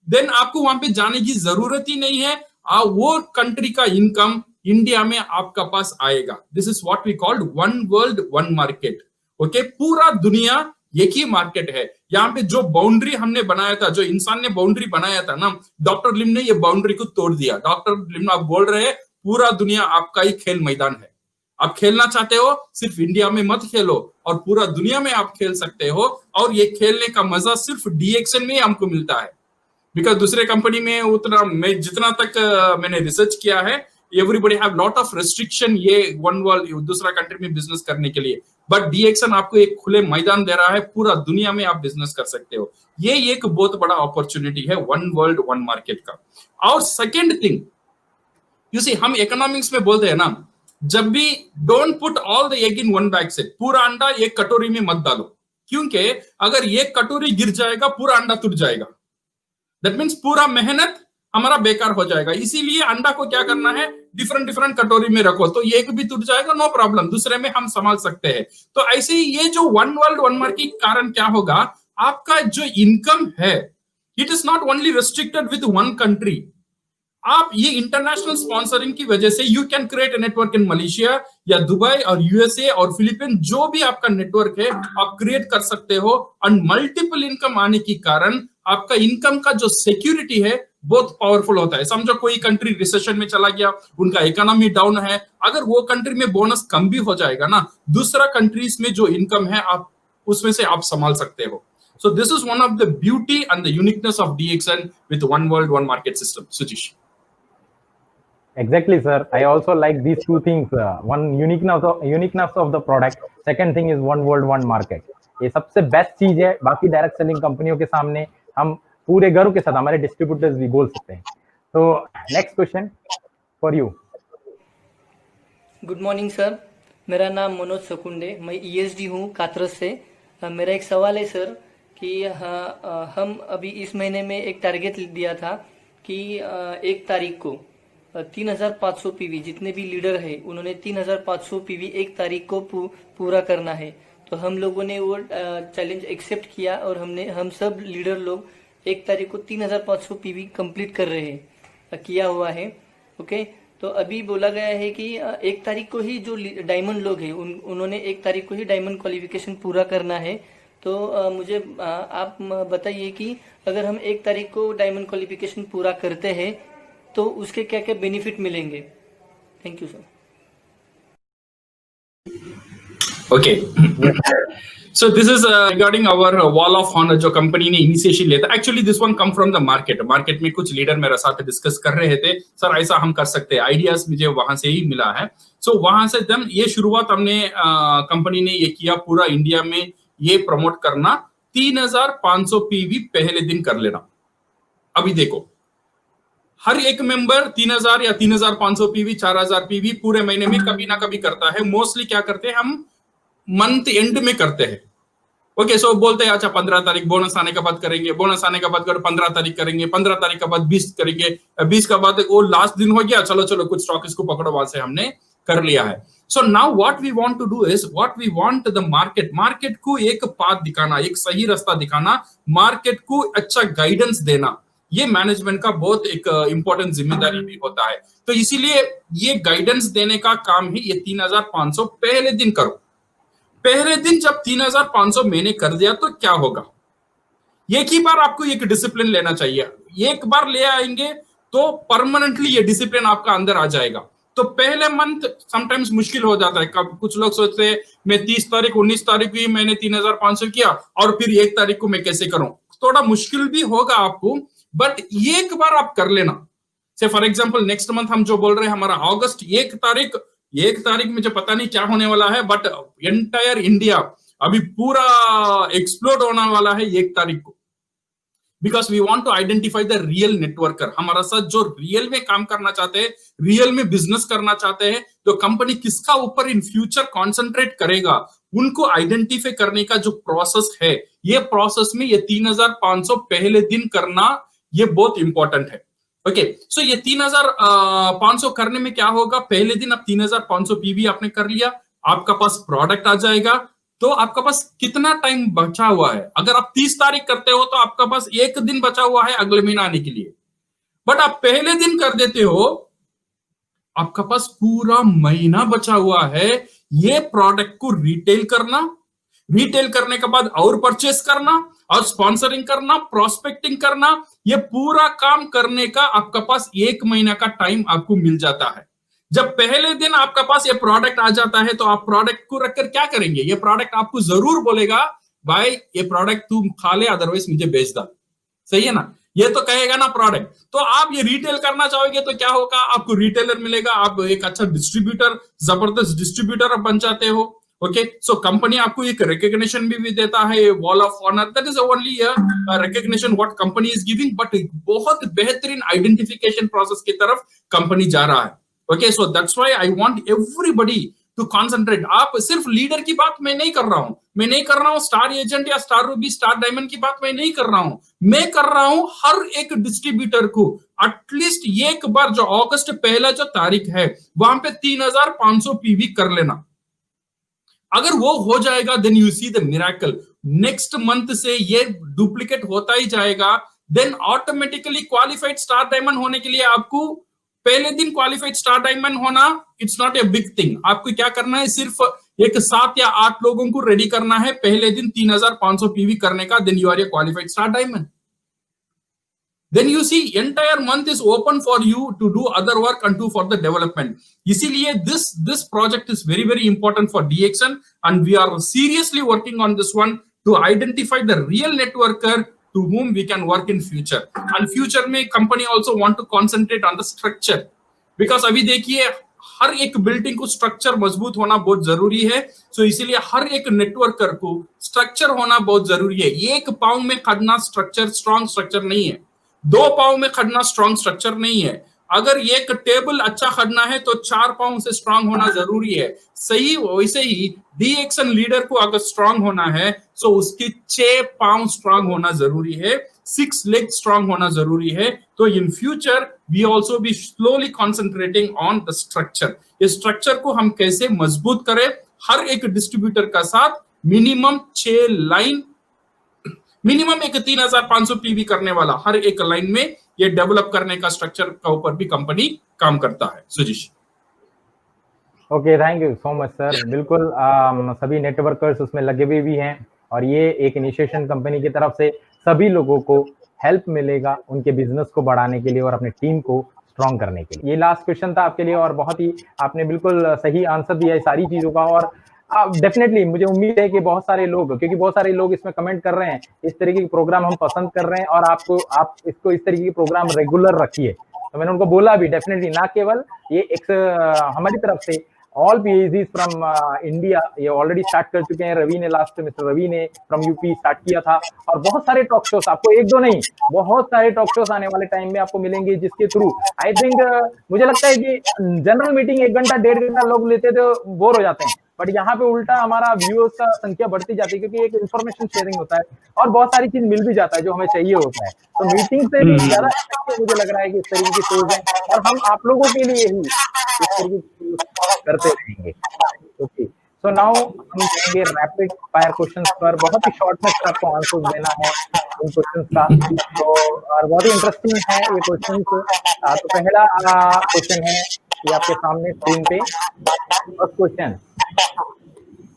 देन आपको वहां पे जाने की जरूरत ही नहीं है, वो कंट्री का इनकम इंडिया में आपका पास आएगा। This is what we called one world one market. Okay, पूरा दुनिया एक ही मार्केट है। यहाँ पे जो बाउंड्री हमने बनाया था, जो इंसान ने बाउंड्री बनाया था ना, डॉक्टर लिम ने ये बाउंड्री को तोड़ दिया। डॉक्टर लिम आप बोल रहे हैं पूरा दुनिया आपका ही खेल मैदान है। आप खेलना चाहते हो सिर्फ इंडिया में मत खेलो, और पूरा दुनिया में आप खेल सकते हो, और ये खेलने का मजा सिर्फ डीएक्सन में हमको मिलता है। बिकॉज दूसरे कंपनी में उतना, मैं जितना तक मैंने रिसर्च किया है, everybody have lot of restriction ये वन वर्ल्ड दूसरा कंट्री में बिजनेस करने के लिए, बट डीएक्सन आपको एक खुले मैदान दे रहा है, पूरा दुनिया में आप बिजनेस कर सकते हो। ये एक बहुत बड़ा अपॉर्चुनिटी है वन वर्ल्ड वन मार्केट का। और सेकेंड थिंग, यू सी, हम इकोनॉमिक्स में बोलते हैं ना, जब भी don't put all the egg in one bag, से पूरा अंडा एक कटोरी में मत डालो, क्योंकि अगर एक कटोरी गिर जाएगा पूरा अंडा टूट जाएगा। दैट मीन्स पूरा मेहनत हमारा बेकार हो जाएगा। इसीलिए अंडा को क्या करना है, डिफरेंट डिफरेंट कटोरी में रखो, तो एक भी टूट जाएगा, नो प्रॉब्लम, दूसरे में हम संभाल सकते हैं। तो ऐसे ही ये जो वन वर्ल्ड वन मार्केट के कारण क्या होगा, आपका जो इनकम है it is not only restricted with one country. आप ये इंटरनेशनल स्पॉन्सरिंग की वजह से you can create a network in Malaysia या दुबई और यूएसए और फिलीपीन, जो भी आपका नेटवर्क है आप क्रिएट कर सकते हो। और मल्टीपल इनकम आने के कारण आपका इनकम का जो सिक्योरिटी है बहुत पावरफुल होता है। समझो कोई कंट्री रिसेशन में चला गया, उनका इकोनॉमी डाउन है, अगर वो कंट्री में बोनस कम भी हो जाएगा ना, दूसरा कंट्रीज में जो इनकम है आप उसमें से आप संभाल सकते हो। So this is one of the beauty and the uniqueness of DXN with one world, one market system. Sujish. Exactly, sir. I also like these two things. One uniqueness of the product. Second thing is one world, one market. ये सबसे बेस्ट चीज है। बाकी डायरेक्ट सेलिंग कंपनियों के सामने हम पूरे गर्व के साथ हमारे डिस्ट्रीब्यूटर्स भी बोल सकते हैं। तो next question for you. Good morning sir, मेरा नाम मनोज सकुंडे, मैं ESD हूँ कातरस से। मेरा एक सवाल है सर कि हम अभी इस महीने में एक टारगेट दिया था कि 1 तारीख को 3500 PV, जितने भी लीडर है उन्होंने 3500 PV 1 तारीख को पूरा करना है। तो हम लोगों ने वो चैलेंज एक्सेप्ट किया और हम सब लीडर लोग 1 तारीख को 3500 PV कंप्लीट कर रहे हैं, किया हुआ है। ओके, तो अभी बोला गया है कि 1 तारीख को ही जो डायमंड लोग हैं उन्होंने 1 तारीख को ही डायमंड क्वालिफिकेशन पूरा करना है। तो मुझे आप बताइए कि अगर हम 1 तारीख को डायमंड क्वालिफिकेशन पूरा करते हैं तो उसके क्या क्या बेनिफिट मिलेंगे? Thank you sir. Okay. So this is regarding our wall of honor जो कंपनी ने इनिशिएशन लिया था। Actually this one come from the market. Market में कुछ लीडर मेरे साथ डिस्कस कर रहे थे, सर ऐसा हम कर सकते हैं, आइडियाज मुझे वहां से ही मिला है। सो वहां से देन ये शुरुआत हमने कंपनी ने ये किया, पूरा इंडिया में ये प्रमोट करना, 3500 PV पहले दिन कर लेना। अभी देखो हर एक मेंबर 3000 या 3500 PV 4000 PV पूरे महीने में कभी ना कभी करता है। मोस्टली क्या करते हैं हम मंथ एंड में करते हैं। ओके, सो बोलते हैं अच्छा 15 तारीख बोनस आने के बाद करेंगे, बोनस आने के बाद 15 तारीख करेंगे, 15 तारीख के बाद 20 करेंगे, 20 के बाद वो लास्ट दिन हो गया, चलो कुछ स्टॉक इसको पकड़ो, वहां से हमने कर लिया है। So now what we want to do is what we want the market को एक पाथ दिखाना, एक सही रास्ता दिखाना, मार्केट को अच्छा गाइडेंस देना, ये मैनेजमेंट का बहुत एक इंपॉर्टेंट जिम्मेदारी भी होता है। तो इसीलिए ये गाइडेंस देने का काम ही ये 3500 पहले दिन करो। पहले दिन जब 3500 मैंने कर दिया तो क्या होगा, एक ही बार आपको एक डिसिप्लिन लेना चाहिए। एक बार ले आएंगे तो परमानेंटली ये डिसिप्लिन आपका अंदर आ जाएगा। तो पहले मंथ समटाइम्स मुश्किल हो जाता है, कब कुछ लोग सोचते हैं मैं 30 तारीख 19 तारीख भी मैंने 3500 किया और फिर 1 तारीख को मैं कैसे करूं, थोड़ा मुश्किल भी होगा आपको, बट एक बार आप कर लेना। से फॉर एग्जांपल नेक्स्ट मंथ हम जो बोल रहे हैं हमारा अगस्त 1 तारीख मुझे पता नहीं क्या होने वाला है, बट एंटायर इंडिया अभी पूरा एक्सप्लोड होने वाला है 1 तारीख को, because we want to identify the real networker. हमारा साथ जो रियल में काम करना चाहते हैं, रियल में बिजनेस करना चाहते हैं, तो कंपनी किसका ऊपर इन फ्यूचर कॉन्सेंट्रेट करेगा, उनको आइडेंटिफाई करने का जो प्रोसेस है, ये प्रोसेस में ये 3500 पहले दिन करना ये बहुत इंपॉर्टेंट है। ओके, सो ये 3500 करने में क्या होगा, पहले दिन आप 3500 PV आपने कर लिया, आपका पास प्रोडक्ट आ जाएगा, तो आपका पास कितना टाइम बचा हुआ है। अगर आप 30 तारीख करते हो तो आपका पास 1 दिन बचा हुआ है अगले महीना आने के लिए, बट आप पहले दिन कर देते हो, आपका पास पूरा महीना बचा हुआ है ये प्रोडक्ट को रिटेल करने के बाद और परचेस करना और स्पॉन्सरिंग करना, प्रोस्पेक्टिंग करना, ये पूरा काम करने का आपका पास 1 महीना का टाइम आपको मिल जाता है। जब पहले दिन आपका पास ये प्रोडक्ट आ जाता है तो आप प्रोडक्ट को रखकर क्या करेंगे, ये प्रोडक्ट आपको जरूर बोलेगा भाई ये प्रोडक्ट तुम खा ले, अदरवाइज मुझे बेच दो, सही है ना, ये तो कहेगा ना प्रोडक्ट। तो आप ये रिटेल करना चाहोगे तो क्या होगा, आपको रिटेलर मिलेगा, आप एक अच्छा डिस्ट्रीब्यूटर, जबरदस्त डिस्ट्रीब्यूटर बन जाते हो। ओके, सो कंपनी आपको एक रिकॉग्निशन भी देता है, wall of honour, that is only recognition what company is giving, but बहुत बेहतरीन आइडेंटिफिकेशन प्रोसेस की तरफ कंपनी जा रहा है। Okay, so that's why I want everybody to concentrate. आप सिर्फ लीडर की बात मैं नहीं कर रहा हूं, मैं नहीं कर रहा हूँ स्टार एजेंट या स्टार रूबी स्टार डायमंड की बात मैं नहीं कर रहा हूं। मैं कर रहा हूं हर एक डिस्ट्रीब्यूटर को एटलीस्ट एक बार जो अगस्त पहला जो तारीख है वहां पे 3500 पीवी कर लेना। अगर वो हो जाएगा then you see the miracle. Next month से ये डुप्लीकेट होता ही जाएगा। Then automatically qualified star diamond होने के लिए आपको पहले दिन क्वालिफाइड स्टार डायमंड होना it's not a big thing. आपको क्या करना है, सिर्फ एक 7 या 8 लोगों को रेडी करना है पहले दिन 3500 पीवी करने का। Then you are a qualified star diamond. Then you see entire month is open for you to do other work and do for the development. इसीलिए this project is very very important for DXN and we are seriously working on this one to identify the real networker to whom we can work in future. And future में company also want to concentrate on the structure because अभी देखिए हर एक बिल्डिंग को स्ट्रक्चर मजबूत होना बहुत जरूरी है। सो इसीलिए हर एक नेटवर्कर को स्ट्रक्चर होना बहुत जरूरी है। एक पाँव में खड़ना स्ट्रक्चर स्ट्रॉन्ग स्ट्रक्चर नहीं है, 2 पाँव में खड़ना स्ट्रॉन्ग स्ट्रक्चर नहीं है। अगर एक टेबल अच्छा खड़ना है तो 4 पाँव से स्ट्रॉन्ग होना जरूरी है। सही वैसे ही DXN लीडर को अगर स्ट्रॉन्ग होना है तो उसकी 6 पाँव स्ट्रॉन्ग होना जरूरी है, 6 लेग स्ट्रॉन्ग होना जरूरी है। तो in future we also be slowly concentrating on the structure. इस स्ट्रक्चर को हम कैसे मजबूत करें, हर एक डिस्ट्रीब्यूटर का साथ मिनिमम 6 लाइन, मिनिमम एक 3500 पीवी करने वाला हर एक लाइन में ये डेवलप करने का स्ट्रक्चर का ऊपर भी कंपनी काम करता है। Sujeesh okay, thank you so much sir. बिल्कुल सभी नेटवर्कर्स उसमें लगे हुए भी हैं और ये एक इनिशिएशन कंपनी की तरफ से सभी लोगों को हेल्प मिलेगा उनके बिजनेस को बढ़ाने के लिए और अपने टीम को स्ट्रॉन्ग करने के लिए। ये लास्ट क्वेश्चन था आपके लिए और बहुत ही आपने बिल्कुल सही आंसर दिया है सारी चीजों का। और डेफिनेटली मुझे उम्मीद है कि बहुत सारे लोग, क्योंकि बहुत सारे लोग इसमें कमेंट कर रहे हैं इस तरीके के प्रोग्राम हम पसंद कर रहे हैं और आप इसको इस तरीके के प्रोग्राम रेगुलर रखिए। तो मैंने उनको बोला भी डेफिनेटली, ना केवल ये हमारी तरफ से ऑल PhDs फ्रॉम इंडिया ये ऑलरेडी स्टार्ट कर चुके हैं। रवि ने मिस्टर रवि ने फ्रॉम यूपी स्टार्ट किया था और बहुत सारे टॉक शोज, आपको 1-2 नहीं बहुत सारे टॉक शोज आने वाले टाइम में आपको मिलेंगे जिसके थ्रू आई थिंक मुझे लगता है कि जनरल मीटिंग 1 घंटा 1.5 घंटा लोग लेते तो बोर हो जाते हैं, बट यहाँ पे उल्टा हमारा व्यूअर्स का संख्या बढ़ती जाती है क्योंकि एक इन्फॉर्मेशन शेयरिंग होता है और बहुत सारी चीज मिल भी जाता है जो हमें चाहिए होता है। तो मीटिंग से भी ज्यादा मुझे लग रहा है कि इस तरीके की सोच है और हम आप लोगों के लिए ही इस तरीके की करते रहेंगे। ओके, सो नाउ हम जाएंगे रैपिड फायर क्वेश्चंस पर। बहुत ही शॉर्ट में आपको आंसर देना है इन क्वेश्चंस का, तो और बहुत ही इंटरेस्टिंग है ये क्वेश्चन। तो पहला क्वेश्चन है ये आपके सामने स्क्रीन पे। First question,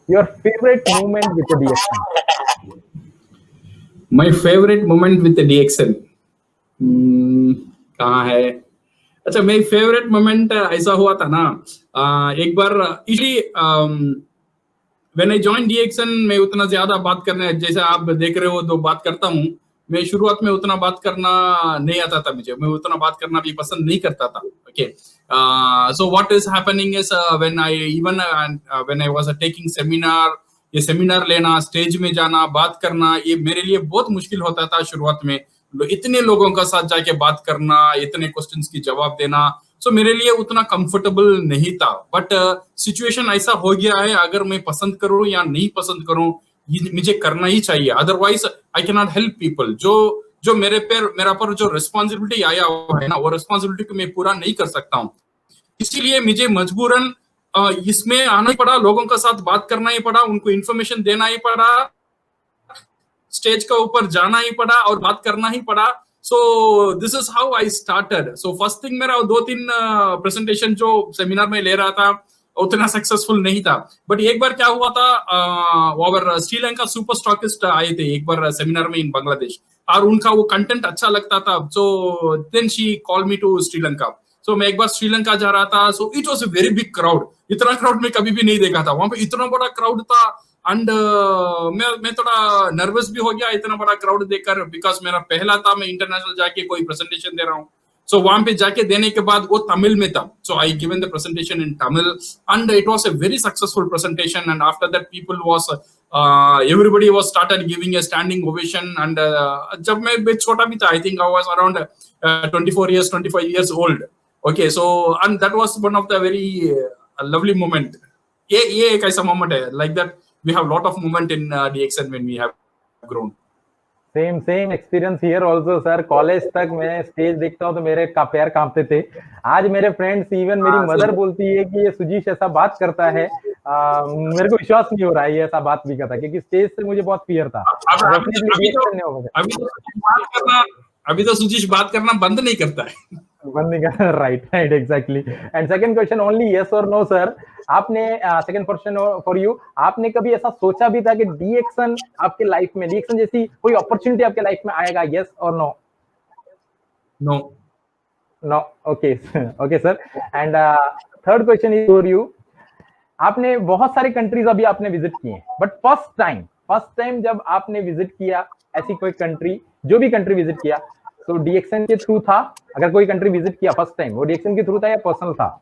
your favourite moment with DXN? My favourite moment with DXN कहाँ है? अच्छा, मेरी फेवरेट मोमेंट ऐसा हुआ था ना, एक बार व्हेन आई जॉइन DXN मैं उतना ज्यादा बात करने, जैसे आप देख रहे हो तो बात करता हूँ मैं, शुरुआत में उतना बात करना नहीं आता था मुझे, मैं उतना बात करना भी पसंद नहीं करता था। Okay, so what is happening is when I was taking seminar, ये सेमिनार लेना, स्टेज में जाना, बात करना, ये मेरे लिए बहुत मुश्किल होता था शुरुआत में। इतने लोगों का साथ जाके बात करना, इतने क्वेश्चंस की जवाब देना, सो मेरे लिए उतना कंफर्टेबल नहीं था। बट सिचुएशन ऐसा हो गया है, अगर मैं पसंद करूं या नहीं पसंद करूं मुझे करना ही चाहिए, otherwise I can not help people. जो मेरा पर जो रिस्पॉन्सिबिलिटी आया हुआ है ना, वो रिस्पॉन्सिबिलिटी को मैं पूरा नहीं कर सकता हूँ। इसीलिए मुझे मजबूरन इसमें आना ही पड़ा, लोगों का साथ बात करना ही पड़ा, उनको इन्फॉर्मेशन देना ही पड़ा, स्टेज का ऊपर जाना ही पड़ा और बात करना ही पड़ा। सो this is how I started. So first thing, मेरा 2-3 प्रेजेंटेशन जो सेमिनार में ले रहा था उतना सक्सेसफुल नहीं था। बट एक बार क्या हुआ था, और श्रीलंका सुपर स्टॉकिस्ट आए थे एक बार सेमिनार में इन बांग्लादेश, और उनका वो कंटेंट अच्छा लगता था। So then she call me to Sri Lanka. So मैं एक बार श्रीलंका जा रहा था, so it was a very big crowd. इतना क्राउड मैं कभी भी नहीं देखा था, वहां पे इतना बड़ा क्राउड था। एंड मैं थोड़ा नर्वस भी हो गया इतना बड़ा क्राउड देखकर, बिकॉज मेरा पहला था मैं इंटरनेशनल जाके कोई प्रेजेंटेशन दे रहा हूँ। सो वहां पे जाके देने के बाद वो तमिल में था, so I given the presentation in Tamil and it was a very successful presentation. And after that people was everybody was started giving a standing ovation. And जब मैं छोटा भी था, I think I was around 25 years old. Okay, so and that was one of the very lovely moment. ये एक ऐसा मोमेंट है, like that we have a lot of movement in DXN when we have grown. Same experience here also sir. College तक मैं स्टेज देखता हूँ तो मेरे पैर कांपते थे। आज मेरे फ्रेंड्स, इवन मेरी मदर बोलती है कि ये सुजीश ऐसा बात करता है। मेरे को विश्वास नहीं हो रहा है ये ऐसा बात भी करता, क्योंकि स्टेज से मुझे बहुत फियर था। अभी तो सुजीश बात करना बंद नहीं करता है। Right, exactly. And second question, only yes और नो सर। आपने सेकंड क्वेश्चन फॉर यू, आपने कभी ऐसा सोचा भी था कि डीएक्सन आपके लाइफ में, डीएक्सन जैसी कोई अपॉर्चुनिटी आपके लाइफ में आएगा? यस और no? No. Okay sir. And third question is for you. आपने बहुत सारी कंट्रीज अभी आपने विजिट किए हैं, बट फर्स्ट टाइम जब आपने विजिट किया ऐसी कोई कंट्री, जो भी कंट्री विजिट किया, तो डीएक्सन के थ्रू था? अगर कोई कंट्री विजिट किया फर्स्ट टाइम, वो डीएक्सन के थ्रू था या पर्सनल था?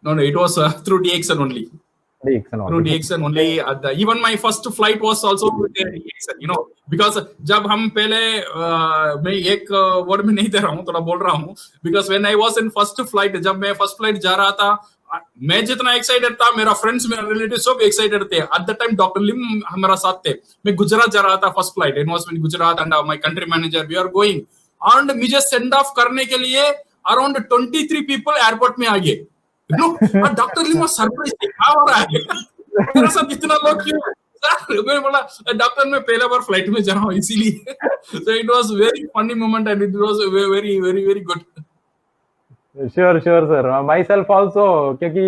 No, it was through DXN only. Through DXN only. Even my first flight was also with DXN, you know, because जब हम पहले मैं एक वर्ड में नहीं दे रहा हूँ, थोड़ा बोल रहा हूँ, because when I was in first flight, जब मैं फर्स्ट फ्लाइट जा रहा था, मैं जितना एक्साइटेड था, मेरा फ्रेंड्स, मेरा रिलेटिव सब एक्साइटेड थे। At the time doctor Lim हमारा साथ थे। मैं गुजरात जा रहा था first flight, it was in Gujarat, and my country manager, we are going, and मुझे सेंड ऑफ करने के लिए अराउंड 23 पीपल एयरपोर्ट में आ गए। डॉक्टर लिम वाज सरप्राइज, क्या हो रहा है मेरे साथ, इतना लोग क्यों? मैं बोला डॉक्टर, मैं पहला बार फ्लाइट में जा रहा हूँ इसीलिए। सो it was very funny moment and it was very very very good. Sure sir, my self also, क्योंकि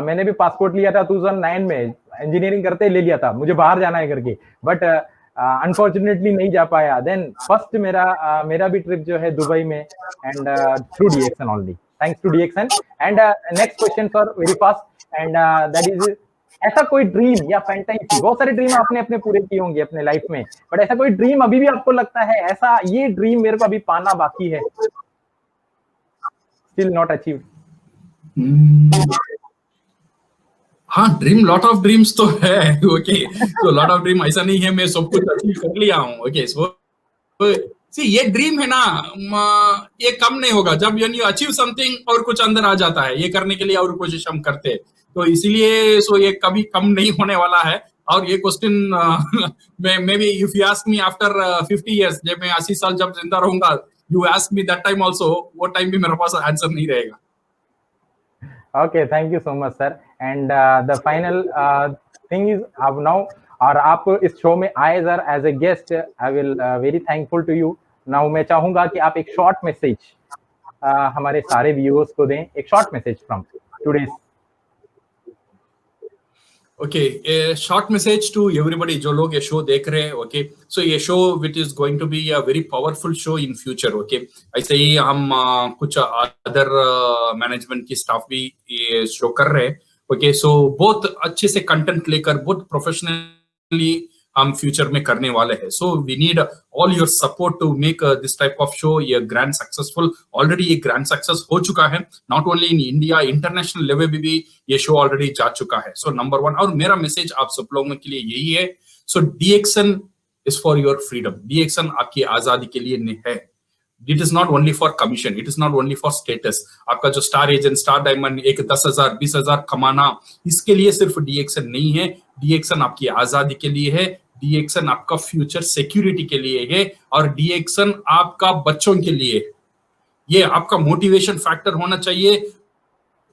मैंने भी पासपोर्ट लिया था 2009 में, इंजीनियरिंग करते ले लिया था, मुझे बाहर जाना है करके, बट अनफॉर्चुनेटली नहीं जा पाया। देन फर्स्ट मेरा भी ट्रिप जो है दुबई में, and through DXN only, thanks to DXN. And next question sir, very fast, and that is, ऐसा कोई ड्रीम या फैंटेसी, बहुत सारे ड्रीम आपने अपने पूरे किए होंगे अपने लाइफ में, बट ऐसा कोई ड्रीम अभी भी आपको लगता है ऐसा, ये ड्रीम मेरे को अभी पाना बाकी है, still not achieved? हाँ, ड्रीम, लॉट ऑफ ड्रीम्स तो है। ओके, तो लॉट ऑफ ड्रीम, ऐसा नहीं है मैं सब कुछ अचीव कर लिया हूँ। ओके, सो ये ड्रीम है ना, ये कम नहीं होगा। जब यू अचीव समथिंग और कुछ अंदर आ जाता है, ये करने के लिए और कोशिश हम करते हैं, तो इसीलिए सो ये कभी कम नहीं होने वाला है। और ये question may be if you ask me after 50 years, जब मैं 80 साल जब जिंदा रहूंगा, you ask me that time also, वो टाइम भी मेरे पास आंसर नहीं रहेगा। Okay, thank you so much sir, and the final thing is, अब now, और आप इस शो में आए sir as a guest, I will very thankful to you. Now मैं चाहूंगा कि आप एक शॉर्ट मैसेज हमारे सारे व्यूअर्स को दें, एक short message from todays. Okay, short message to everybody जो लोग ये शो देख रहे हैं। ओके, सो ये show which is going to be a very powerful show in future. Okay, ऐसे ही हम कुछ अदर मैनेजमेंट की स्टाफ भी ये शो कर रहे हैं। ओके, सो बहुत अच्छे से कंटेंट लेकर, बहुत प्रोफेशनली हम फ्यूचर में करने वाले हैं। So we need all your support to make this type of show ये ग्रैंड सक्सेसफुल। ऑलरेडी ये ग्रैंड सक्सेस हो चुका है, not only in India, international level पे भी ये शो ऑलरेडी जा चुका है। सो नंबर 1, और मेरा मैसेज आप सब लोगों के लिए यही है, सो डीएक्सन इज फॉर योर फ्रीडम। डीएक्सन आपकी आजादी के लिए है। It is not only for commission, it is not only for status. आपका जो स्टार एजेंट, स्टार डायमंड, एक 10,000 20,000 कमाना, इसके लिए सिर्फ डीएक्सन नहीं है। डीएक्सन आपकी आजादी के लिए है, डीएक्सन आपका फ्यूचर सिक्योरिटी के लिए है, और डीएक्सन आपका बच्चों के लिए। ये आपका मोटिवेशन फैक्टर होना चाहिए।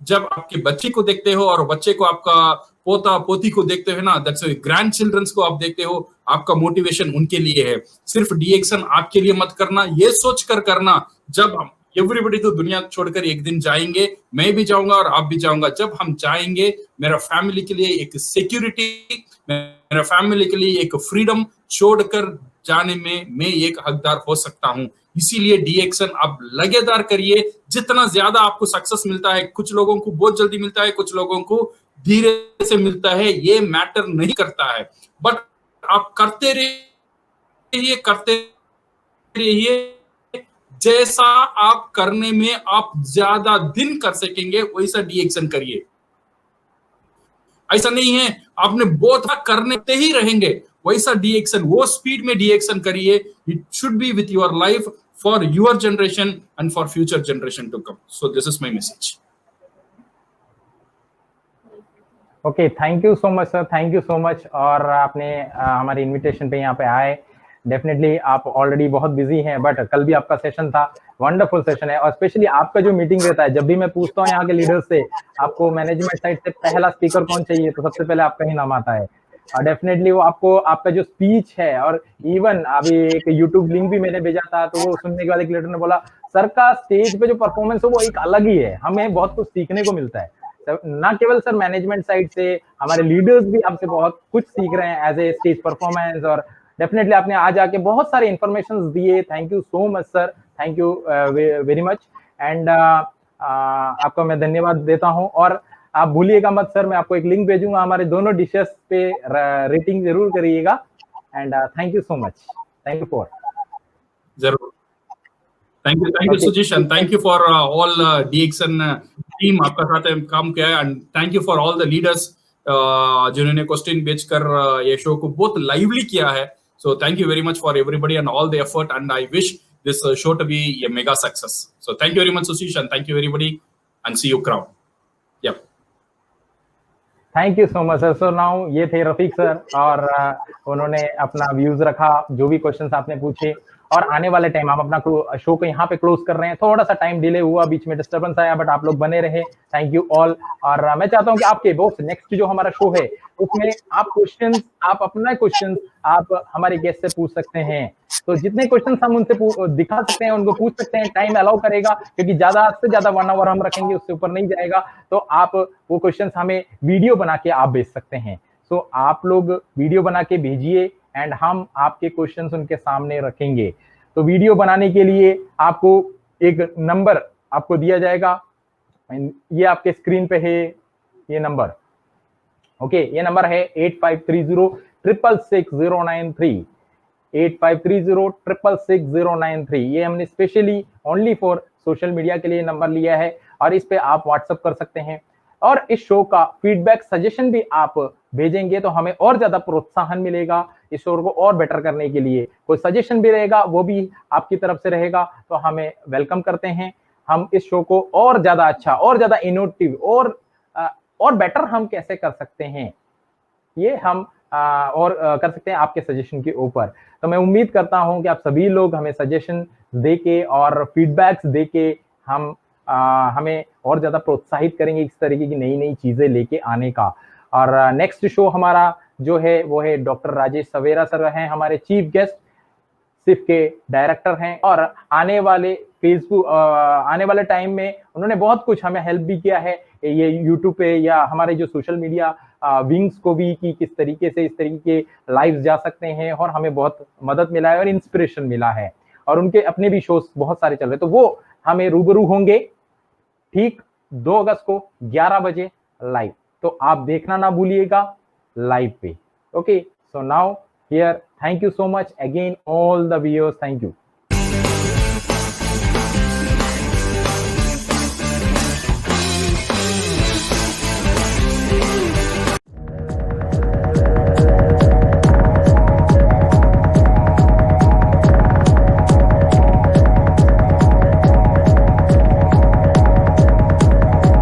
जब आपके बच्चे को देखते हो और बच्चे को आपका पोता पोती को देखते हो ना, दैट्स ग्रैंड चिल्ड्रंस को आप देखते हो, आपका मोटिवेशन उनके लिए है। सिर्फ डीएक्सन आपके लिए मत करना, ये सोच कर करना जब हम एवरीबॉडी तो दुनिया छोड़कर एक दिन जाएंगे, मैं भी जाऊंगा और आप भी जाऊंगा। जब हम जाएंगे, मेरा फैमिली के लिए एक सिक्योरिटी, मेरा फैमिली के लिए एक फ्रीडम छोड़कर जाने में मैं एक हकदार हो सकता हूं। इसीलिए डीएक्सन आप लगातार करिए। जितना ज्यादा आपको सक्सेस मिलता है, कुछ लोगों को बहुत जल्दी मिलता है, कुछ लोगों को धीरे से मिलता है, ये मैटर नहीं करता है, बट आप करते रहिए। जैसा आप करने में आप ज्यादा दिन कर सकेंगे, वैसा डीएक्सन करिए। ऐसा नहीं है आपने बहुत करने ही रहेंगे, वैसा डीएक्सन, वो स्पीड में डीएक्सन करिए। It should be with your life, for your generation and for future generation to come. So this is my message. Okay, thank you so much sir, thank you so much. और आपने हमारे इनविटेशन पे यहाँ पे आए। डेफिनेटली आप ऑलरेडी बहुत बिजी हैं, बट कल भी आपका सेशन था, वंडरफुल सेशन है। और स्पेशली आपका जो मीटिंग रहता है, जब भी मैं पूछता हूँ यहाँ के लीडर्स से आपको मैनेजमेंट साइड से पहला स्पीकर कौन चाहिए, तो सबसे पहले आपका ही नाम आता है। और डेफिनेटली वो आपको आपका जो स्पीच है, और इवन अभी एक यूट्यूब लिंक भी मैंने भेजा था, तो वो सुनने के बाद एक लीडर ने बोला सर का स्टेज पे जो परफॉर्मेंस है वो एक अलग ही है, हमें बहुत कुछ सीखने को मिलता है। ना केवल सर मैनेजमेंट साइड से, हमारे लीडर्स भी आपसे बहुत कुछ सीख रहे हैं एज ए स्टेज परफॉर्मेंस। और डेफिनेटली आपने आज आके बहुत सारे इंफॉर्मेशन दिए। Thank you so much sir, thank you very much. And आपका मैं धन्यवाद देता हूं। और आप भूलिएगा मत सर, मैं आपको एक लिंक भेजूंगा, हमारे दोनों डिशेस पे रेटिंग जरूर करिएगा। And thank you so much, thank you for. जरूर, thank you Sujeesh, and thank you for all DXN team, आपका साथ काम किया है। And thank you for all the leaders जिन्होंने क्वेश्चन भेजकर ये शो को बहुत लाइवली किया है। So thank you very much for everybody and all the effort, and I wish this show to be a mega success. So thank you very much Sujish, and thank you everybody, and see you crowd. Yep. Thank you so much sir. So now ये थे रफीक सर, और उन्होंने अपना व्यूज रखा, जो भी क्वेश्चंस आपने पूछे। और आने वाले टाइम हम अपना शो को यहाँ पे क्लोज कर रहे हैं। थोड़ा सा टाइम डिले हुआ, बीच में डिस्टर्बेंस आया, बट आप लोग बने रहे, थैंक यू ऑल। और मैं चाहता हूँ कि आपके बहुत नेक्स्ट जो हमारा शो है उसमें आप क्वेश्चंस, आप अपना क्वेश्चंस आप हमारे गेस्ट से पूछ सकते हैं। तो जितने क्वेश्चंस हम उनसे दिखा सकते हैं उनको पूछ सकते हैं, टाइम अलाउ करेगा, क्योंकि ज्यादा से ज्यादा 1 आवर हम रखेंगे, उससे ऊपर नहीं जाएगा। तो आप वो क्वेश्चंस हमें वीडियो बना के आप भेज सकते हैं। सो आप लोग वीडियो बना के भेजिए, एंड हम आपके क्वेश्चंस उनके सामने रखेंगे। तो वीडियो बनाने के लिए आपको एक नंबर आपको दिया जाएगा, ये आपके स्क्रीन पे है ये नंबर। ओके, ये नंबर है 8530666093, 8530666093। ये हमने specially only for social media के लिए नंबर लिया है, और इस पे आप व्हाट्सएप कर सकते हैं। और इस शो का फीडबैक सजेशन भी आप भेजेंगे तो हमें और ज्यादा प्रोत्साहन मिलेगा इस शो को और बेटर करने के लिए। कोई सजेशन भी रहेगा वो भी आपकी तरफ से रहेगा, तो हमें वेलकम करते हैं। हम इस शो को और ज्यादा अच्छा, और ज्यादा इनोवेटिव और बेटर हम कैसे कर सकते हैं, ये हम कर सकते हैं आपके सजेशन के ऊपर। तो मैं उम्मीद करता हूं कि आप सभी लोग हमें सजेशन देके और फीडबैक्स देके हमें और ज्यादा प्रोत्साहित करेंगे इस तरीके की नई नई चीजें लेके आने का। और नेक्स्ट शो हमारा जो है वो है डॉक्टर राजेश सवेरा सर हैं हमारे चीफ गेस्ट, सिर्फ के डायरेक्टर हैं। और आने वाले आने वाले टाइम में उन्होंने बहुत कुछ हमें हेल्प भी किया है, ये यूट्यूब पे या हमारे जो सोशल मीडिया विंग्स को भी, कि किस तरीके से इस तरीके के लाइव जा सकते हैं, और हमें बहुत मदद मिला है और इंस्पिरेशन मिला है। और उनके अपने भी शोज बहुत सारे चल रहे, तो वो हमें रूबरू होंगे ठीक 2 अगस्त को 11 बजे लाइव। तो आप देखना ना भूलिएगा लाइव पे। Okay, so now here, thank you so much again all the viewers, thank you.